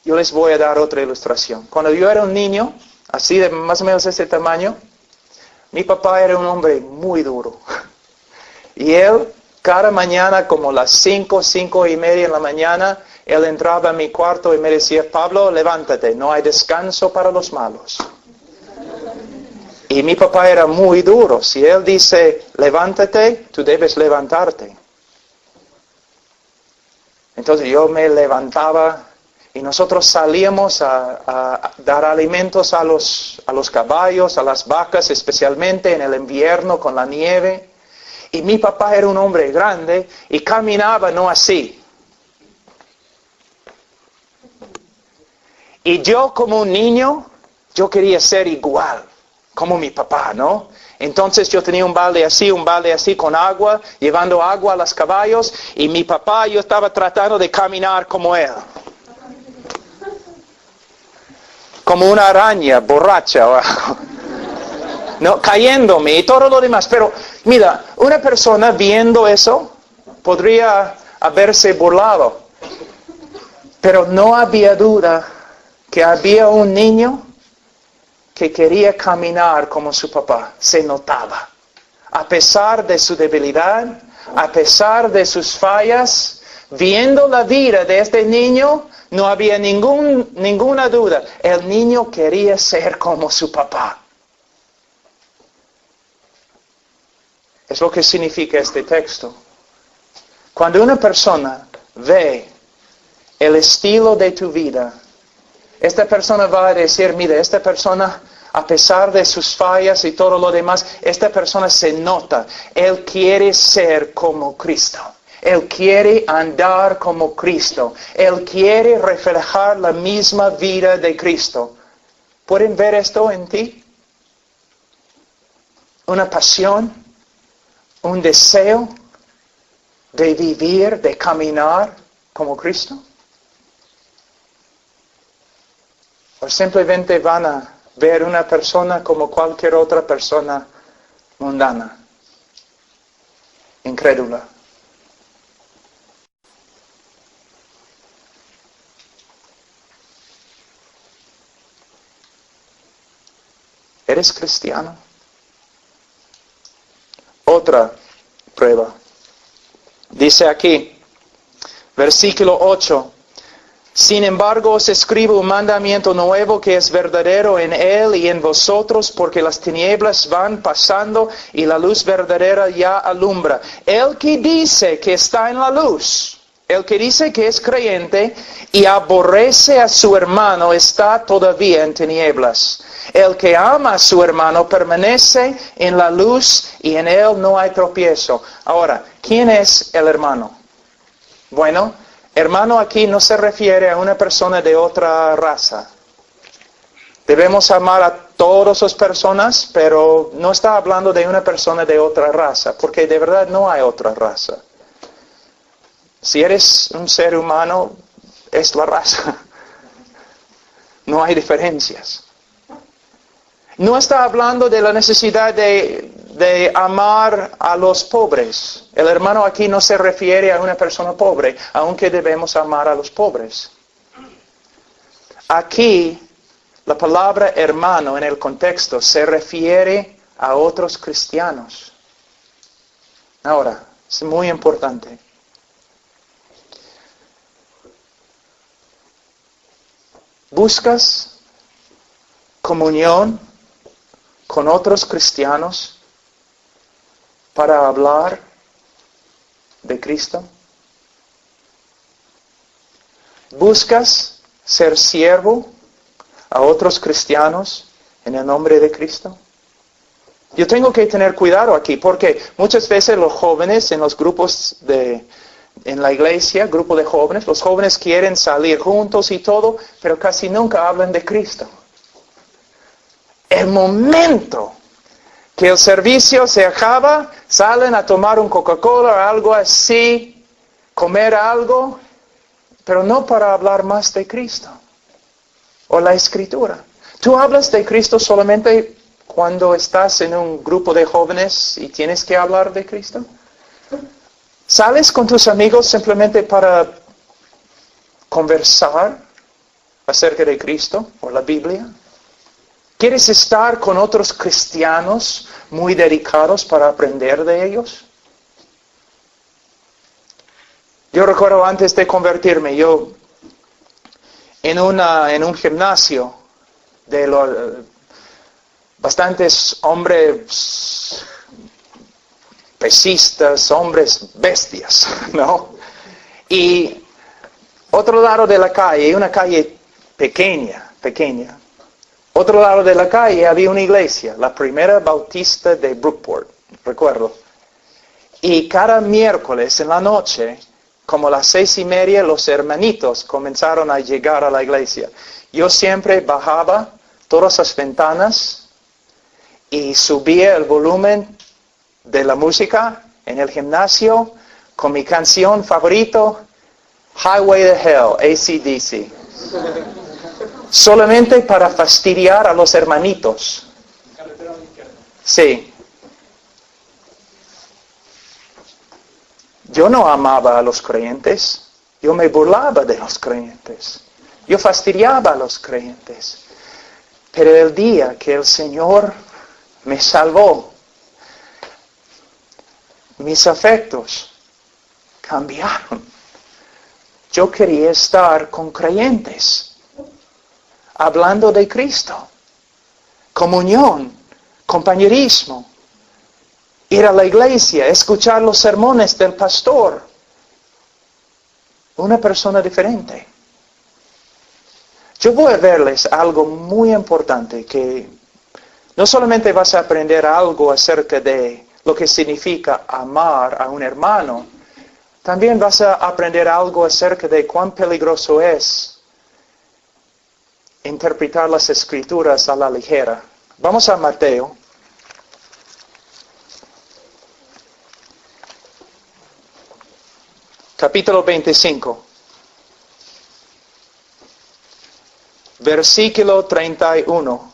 Yo les voy a dar otra ilustración. Cuando yo era un niño, así de más o menos ese tamaño, mi papá era un hombre muy duro. Y él, cada mañana, como las 5:30 en la mañana, él entraba a mi cuarto y me decía, Pablo, levántate, no hay descanso para los malos. Y mi papá era muy duro. Si él dice, levántate, tú debes levantarte. Entonces yo me levantaba y nosotros salíamos a dar alimentos a los caballos, a las vacas, especialmente en el invierno con la nieve. Y mi papá era un hombre grande y caminaba no así. Y yo como un niño, yo quería ser igual, como mi papá, ¿no? Entonces yo tenía un balde así con agua, llevando agua a los caballos, y mi papá, yo estaba tratando de caminar como él. Como una araña borracha, no, cayéndome y todo lo demás. Pero mira, una persona viendo eso podría haberse burlado. Pero no había duda que había un niño que quería caminar como su papá. Se notaba. A pesar de su debilidad, a pesar de sus fallas, viendo la vida de este niño, no había ninguna duda. El niño quería ser como su papá. Es lo que significa este texto. Cuando una persona ve el estilo de tu vida. Esta persona va a decir, mira, esta persona, a pesar de sus fallas y todo lo demás, esta persona se nota. Él quiere ser como Cristo. Él quiere andar como Cristo. Él quiere reflejar la misma vida de Cristo. ¿Pueden ver esto en ti? Una pasión, un deseo de vivir, de caminar como Cristo. O simplemente van a ver una persona como cualquier otra persona mundana, incrédula. ¿Eres cristiano? Otra prueba. Dice aquí, versículo 8. Sin embargo, os escribo un mandamiento nuevo que es verdadero en él y en vosotros, porque las tinieblas van pasando y la luz verdadera ya alumbra. El que dice que está en la luz, el que dice que es creyente y aborrece a su hermano, está todavía en tinieblas. El que ama a su hermano permanece en la luz y en él no hay tropiezo. Ahora, ¿quién es el hermano? Bueno, hermano aquí no se refiere a una persona de otra raza. Debemos amar a todas las personas, pero no está hablando de una persona de otra raza, porque de verdad no hay otra raza. Si eres un ser humano, es la raza. No hay diferencias. No está hablando de la necesidad de amar a los pobres. El hermano aquí no se refiere a una persona pobre, aunque debemos amar a los pobres. Aquí, la palabra hermano en el contexto se refiere a otros cristianos. Ahora, es muy importante. ¿Buscas comunión con otros cristianos para hablar de Cristo? ¿Buscas ser siervo a otros cristianos en el nombre de Cristo? Yo tengo que tener cuidado aquí porque muchas veces los jóvenes en los grupos en la iglesia, grupo de jóvenes, los jóvenes quieren salir juntos y todo, pero casi nunca hablan de Cristo. El momento que el servicio se acaba, salen a tomar un Coca-Cola o algo así, comer algo, pero no para hablar más de Cristo o la Escritura. ¿Tú hablas de Cristo solamente cuando estás en un grupo de jóvenes y tienes que hablar de Cristo? ¿Sales con tus amigos simplemente para conversar acerca de Cristo o la Biblia? ¿Quieres estar con otros cristianos muy dedicados para aprender de ellos? Yo recuerdo antes de convertirme, yo en un gimnasio de bastantes hombres pesistas, hombres bestias, ¿no? Y otro lado de la calle, una calle pequeña. Otro lado de la calle había una iglesia, la primera bautista de Brookport, recuerdo. Y cada miércoles en la noche, como a las 6:30, los hermanitos comenzaron a llegar a la iglesia. Yo siempre bajaba todas las ventanas y subía el volumen de la música en el gimnasio con mi canción favorito, Highway to Hell, AC/DC. Solamente para fastidiar a los hermanitos. Sí. Yo no amaba a los creyentes. Yo me burlaba de los creyentes. Yo fastidiaba a los creyentes. Pero el día que el Señor me salvó, mis afectos cambiaron. Yo quería estar con creyentes, hablando de Cristo, comunión, compañerismo, ir a la iglesia, escuchar los sermones del pastor. una persona diferente. Yo voy a verles algo muy importante, que no solamente vas a aprender algo acerca de lo que significa amar a un hermano, también vas a aprender algo acerca de cuán peligroso es interpretar las Escrituras a la ligera. Vamos a Mateo. Capítulo 25. Versículo 31.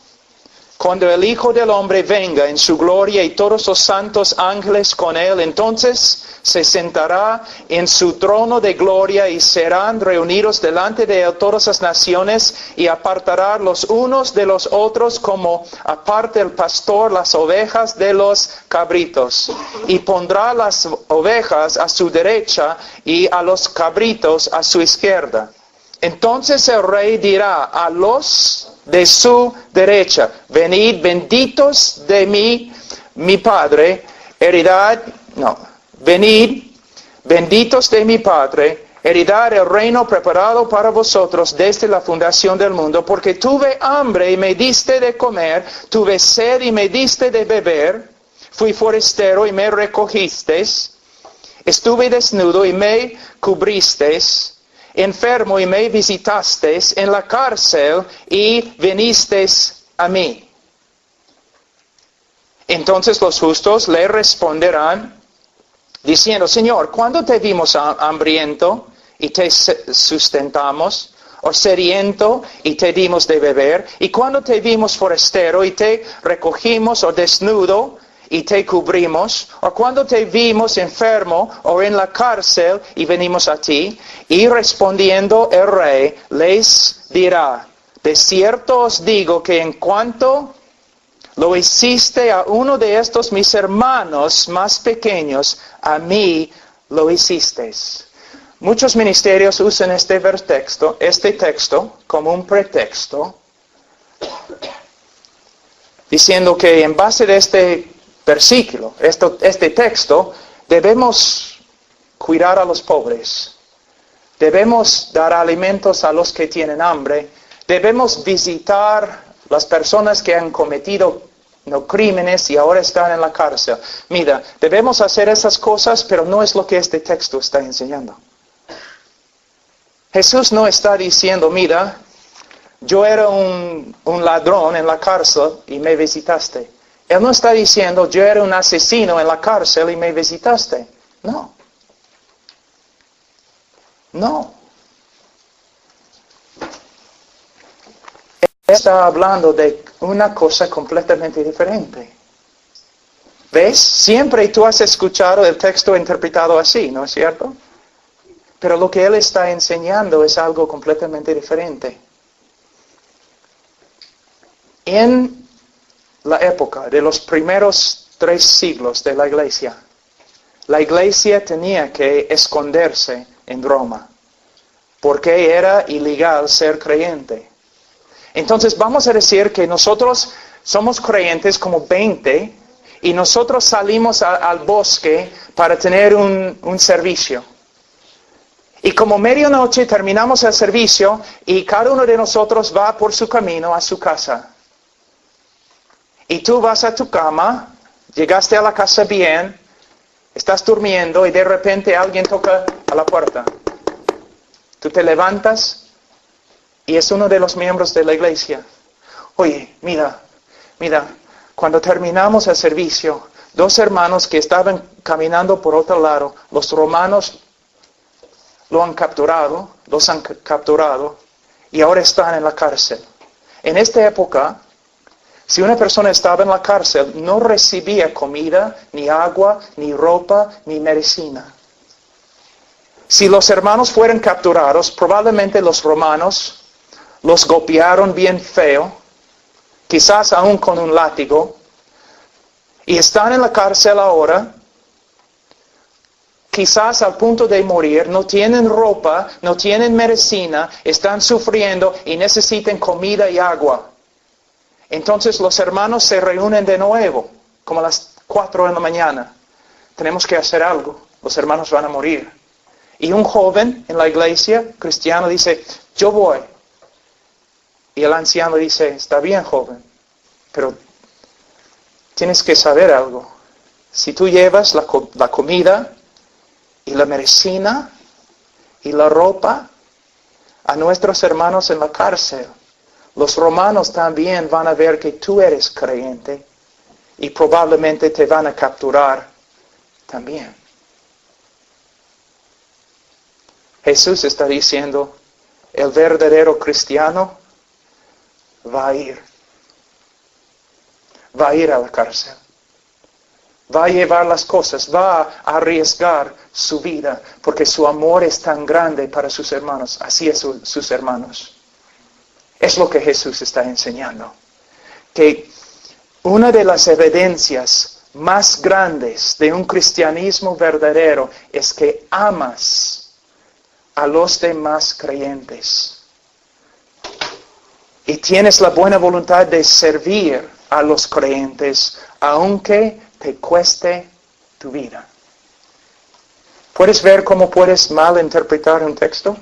Cuando el Hijo del Hombre venga en su gloria y todos los santos ángeles con él, entonces se sentará en su trono de gloria y serán reunidos delante de él todas las naciones y apartará los unos de los otros como aparta el pastor las ovejas de los cabritos. Y pondrá las ovejas a su derecha y a los cabritos a su izquierda. Entonces el rey dirá a los de su derecha: venid benditos de mi Padre, venid benditos de mi Padre, heredad el reino preparado para vosotros desde la fundación del mundo, porque tuve hambre y me diste de comer, tuve sed y me diste de beber, fui forastero y me recogisteis, estuve desnudo y me cubristeis, enfermo y me visitasteis, en la cárcel y vinisteis a mí. Entonces los justos le responderán, diciendo: Señor, ¿cuándo te vimos hambriento y te sustentamos? ¿O sediento y te dimos de beber? ¿Y cuándo te vimos forastero y te recogimos? ¿O desnudo y te cubrimos? ¿O cuando te vimos enfermo o en la cárcel y venimos a ti? Y respondiendo el rey les dirá: de cierto os digo que en cuanto lo hiciste a uno de estos mis hermanos más pequeños, a mí lo hicisteis. Muchos ministerios usan este texto como un pretexto, diciendo que en base de este versículo, este texto, debemos cuidar a los pobres, debemos dar alimentos a los que tienen hambre, debemos visitar las personas que han cometido crímenes y ahora están en la cárcel. Mira, debemos hacer esas cosas, pero no es lo que este texto está enseñando. Jesús no está diciendo: mira, yo era un ladrón en la cárcel y me visitaste. Él no está diciendo: yo era un asesino en la cárcel y me visitaste. No. No. Él está hablando de una cosa completamente diferente. ¿Ves? Siempre tú has escuchado el texto interpretado así, ¿no es cierto? Pero lo que él está enseñando es algo completamente diferente. En la época de los primeros 3 siglos de la iglesia tenía que esconderse en Roma, porque era ilegal ser creyente. Entonces vamos a decir que nosotros somos creyentes como 20 y nosotros salimos al bosque para tener un servicio. Y como medianoche terminamos el servicio y cada uno de nosotros va por su camino a su casa. Y tú vas a tu cama, llegaste a la casa bien, estás durmiendo y de repente alguien toca a la puerta. Tú te levantas y es uno de los miembros de la iglesia. Oye, mira, cuando terminamos el servicio, 2 hermanos que estaban caminando por otro lado, los romanos los han capturado y ahora están en la cárcel. En esta época, si una persona estaba en la cárcel, no recibía comida, ni agua, ni ropa, ni medicina. Si los hermanos fueron capturados, probablemente los romanos los golpearon bien feo, quizás aún con un látigo, y están en la cárcel ahora, quizás al punto de morir, no tienen ropa, no tienen medicina, están sufriendo y necesitan comida y agua. Entonces los hermanos se reúnen de nuevo, como a las 4 de la mañana. Tenemos que hacer algo, los hermanos van a morir. Y un joven en la iglesia cristiana dice, yo voy. Y el anciano dice, está bien, joven, pero tienes que saber algo. Si tú llevas la comida y la medicina y la ropa a nuestros hermanos en la cárcel, los romanos también van a ver que tú eres creyente y probablemente te van a capturar también. Jesús está diciendo, el verdadero cristiano va a ir a la cárcel, va a llevar las cosas, va a arriesgar su vida, porque su amor es tan grande para sus hermanos, así es sus hermanos. Es lo que Jesús está enseñando, que una de las evidencias más grandes de un cristianismo verdadero es que amas a los demás creyentes. Y tienes la buena voluntad de servir a los creyentes, aunque te cueste tu vida. ¿Puedes ver cómo puedes malinterpretar un texto?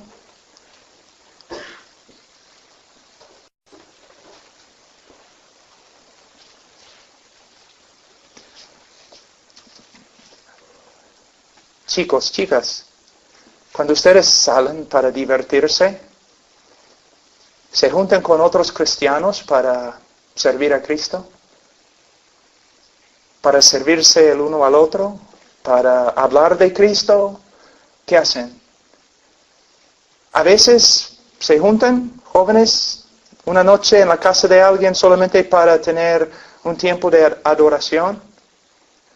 Chicos, chicas, cuando ustedes salen para divertirse, ¿se juntan con otros cristianos para servir a Cristo? ¿Para servirse el uno al otro? ¿Para hablar de Cristo? ¿Qué hacen? A veces se juntan jóvenes una noche en la casa de alguien solamente para tener un tiempo de adoración.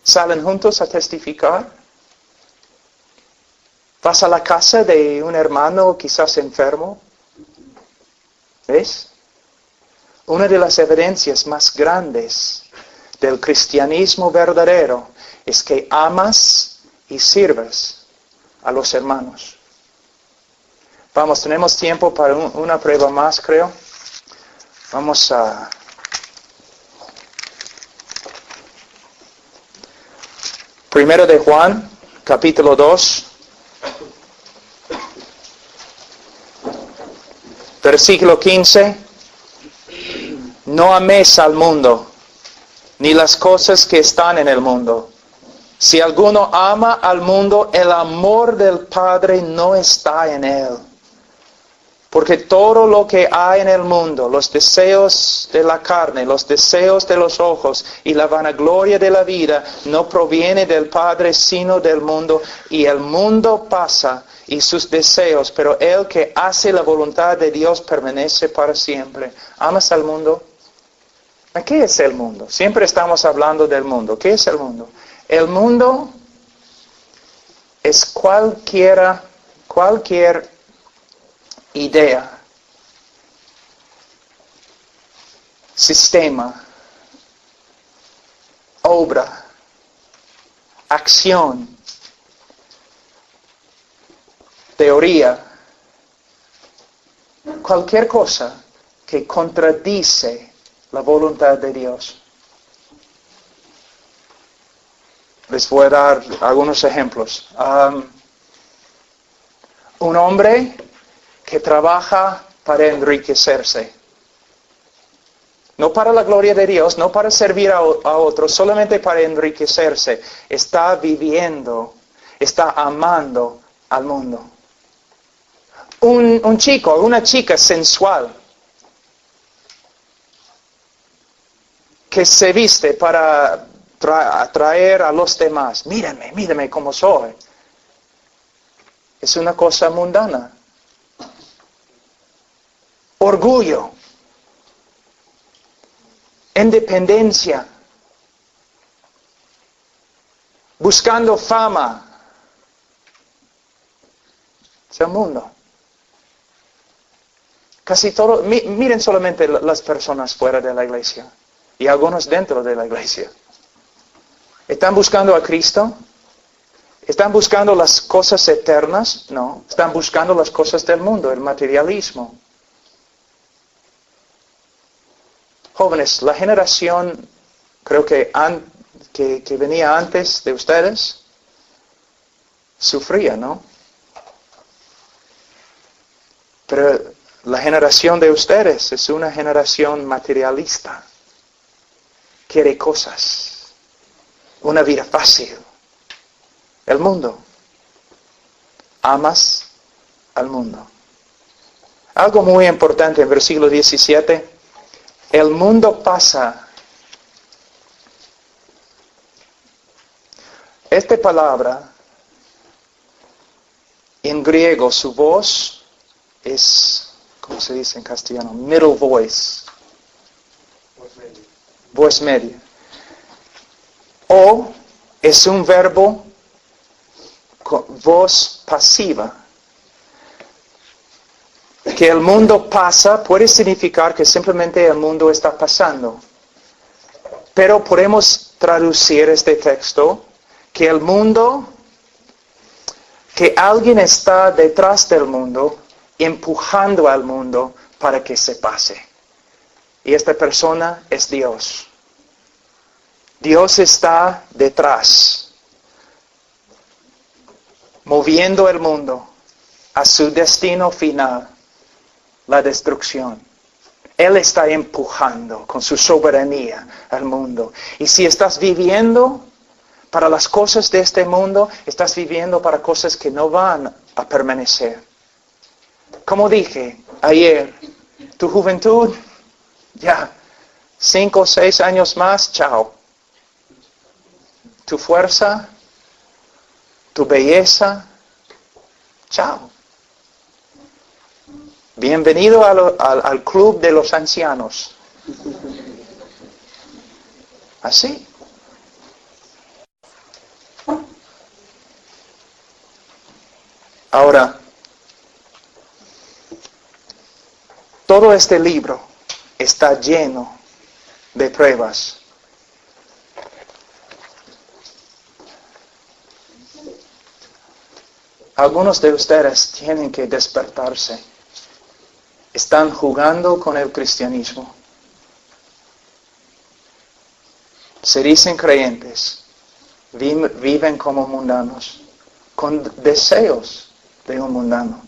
Salen juntos a testificar. Vas a la casa de un hermano quizás enfermo. ¿Ves? Una de las evidencias más grandes del cristianismo verdadero es que amas y sirves a los hermanos. Vamos, tenemos tiempo para una prueba más, creo. Vamos a... Primero de Juan, capítulo 2. Versículo 15. No améis al mundo, ni las cosas que están en el mundo. Si alguno ama al mundo, el amor del Padre no está en él. Porque todo lo que hay en el mundo, los deseos de la carne, los deseos de los ojos y la vanagloria de la vida, no proviene del Padre, sino del mundo. Y el mundo pasa y sus deseos, pero el que hace la voluntad de Dios permanece para siempre. ¿Amas al mundo? ¿Qué es el mundo? Siempre estamos hablando del mundo. ¿Qué es el mundo? El mundo es cualquier idea, sistema, obra, acción, teoría, cualquier cosa que contradice la voluntad de Dios. Les voy a dar algunos ejemplos. Un hombre que trabaja para enriquecerse. No para la gloria de Dios, no para servir a otros, solamente para enriquecerse. Está viviendo, está amando al mundo. Un chico, una chica sensual, que se viste para atraer a los demás. Mírenme como soy. Es una cosa mundana. Orgullo, independencia, buscando fama. Es el mundo. Casi todo, miren solamente las personas fuera de la iglesia y algunos dentro de la iglesia. ¿Están buscando a Cristo? ¿Están buscando las cosas eternas? No, están buscando las cosas del mundo, el materialismo. Jóvenes, la generación, creo que venía antes de ustedes, sufría, ¿no? Pero la generación de ustedes es una generación materialista. Quiere cosas, una vida fácil. El mundo. Amas al mundo. Algo muy importante en versículo 17. El mundo pasa. Esta palabra, en griego, su voz es, ¿cómo se dice en castellano? Middle voice. Voz media. O es un verbo con voz pasiva. Que el mundo pasa puede significar que simplemente el mundo está pasando. Pero podemos traducir este texto que el mundo, que alguien está detrás del mundo, empujando al mundo para que se pase. Y esta persona es Dios. Dios está detrás, moviendo el mundo a su destino final, la destrucción. Él está empujando con su soberanía al mundo. Y si estás viviendo para las cosas de este mundo, estás viviendo para cosas que no van a permanecer. Como dije ayer, tu juventud, ya, 5 o 6 años más, chao. Tu fuerza, tu belleza, chao. Bienvenido al club de los ancianos. Así. Ahora, todo este libro está lleno de pruebas. Algunos de ustedes tienen que despertarse. Están jugando con el cristianismo. Se dicen creyentes. Viven como mundanos. Con deseos de un mundano.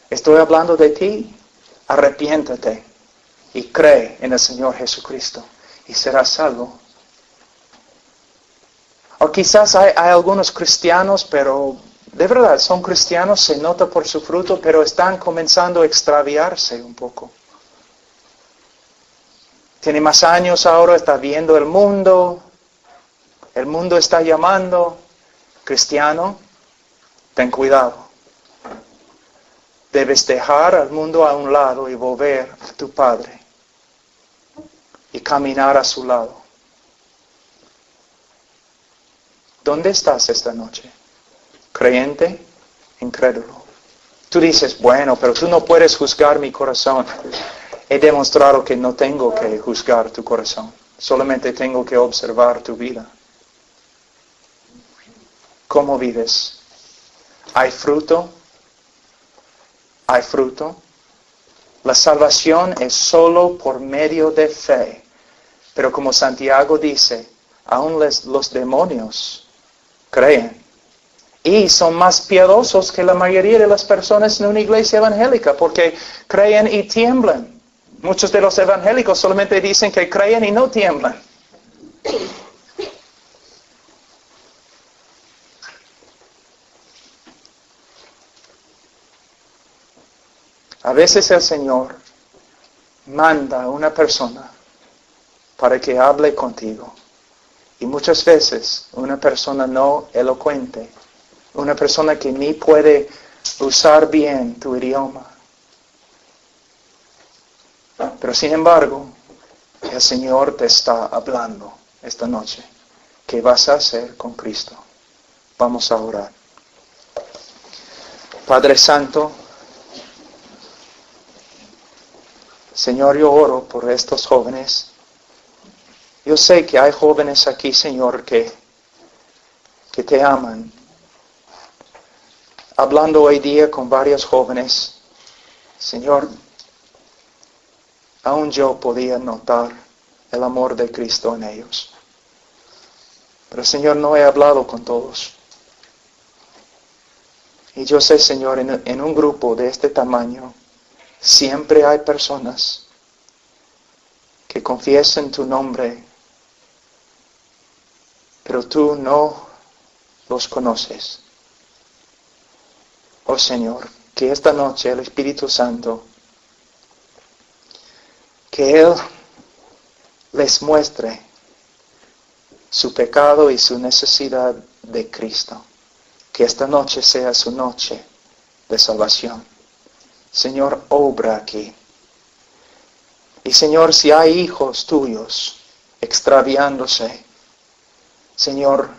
Estoy hablando de ti. Arrepiéntate y cree en el Señor Jesucristo y serás salvo. O quizás hay algunos cristianos, pero de verdad son cristianos, se nota por su fruto, pero están comenzando a extraviarse un poco. Tiene más años ahora, está viendo el mundo está llamando. Cristiano, ten cuidado. Debes dejar al mundo a un lado y volver a tu Padre y caminar a su lado. ¿Dónde estás esta noche? ¿Creyente? Incrédulo. Tú dices, bueno, pero tú no puedes juzgar mi corazón. He demostrado que no tengo que juzgar tu corazón. Solamente tengo que observar tu vida. ¿Cómo vives? ¿Hay fruto? ¿Hay fruto? La salvación es solo por medio de fe. Pero como Santiago dice, aún los demonios creen. Y son más piadosos que la mayoría de las personas en una iglesia evangélica, porque creen y tiemblan. Muchos de los evangélicos solamente dicen que creen y no tiemblan. A veces el Señor manda a una persona para que hable contigo. Y muchas veces una persona no elocuente, una persona que ni puede usar bien tu idioma. Pero sin embargo, el Señor te está hablando esta noche. ¿Qué vas a hacer con Cristo? Vamos a orar. Padre Santo, Señor, yo oro por estos jóvenes. Yo sé que hay jóvenes aquí, Señor, que te aman. Hablando hoy día con varios jóvenes, Señor, aún yo podía notar el amor de Cristo en ellos. Pero Señor, no he hablado con todos. Y yo sé, Señor, en un grupo de este tamaño, siempre hay personas que confiesan tu nombre, pero tú no los conoces. Oh Señor, que esta noche el Espíritu Santo, que Él les muestre su pecado y su necesidad de Cristo. Que esta noche sea su noche de salvación. Señor, obra aquí. Y Señor, si hay hijos tuyos extraviándose, Señor,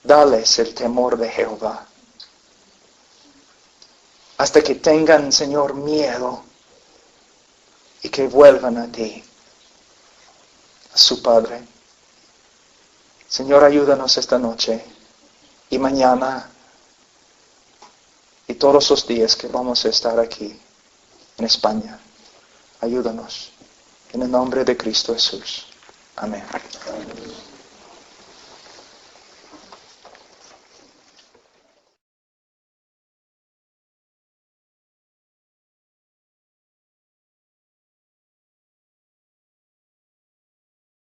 dales el temor de Jehová. Hasta que tengan, Señor, miedo y que vuelvan a ti, a su Padre. Señor, ayúdanos esta noche y mañana y todos los días que vamos a estar aquí en España. Ayúdanos. En el nombre de Cristo Jesús. Amén.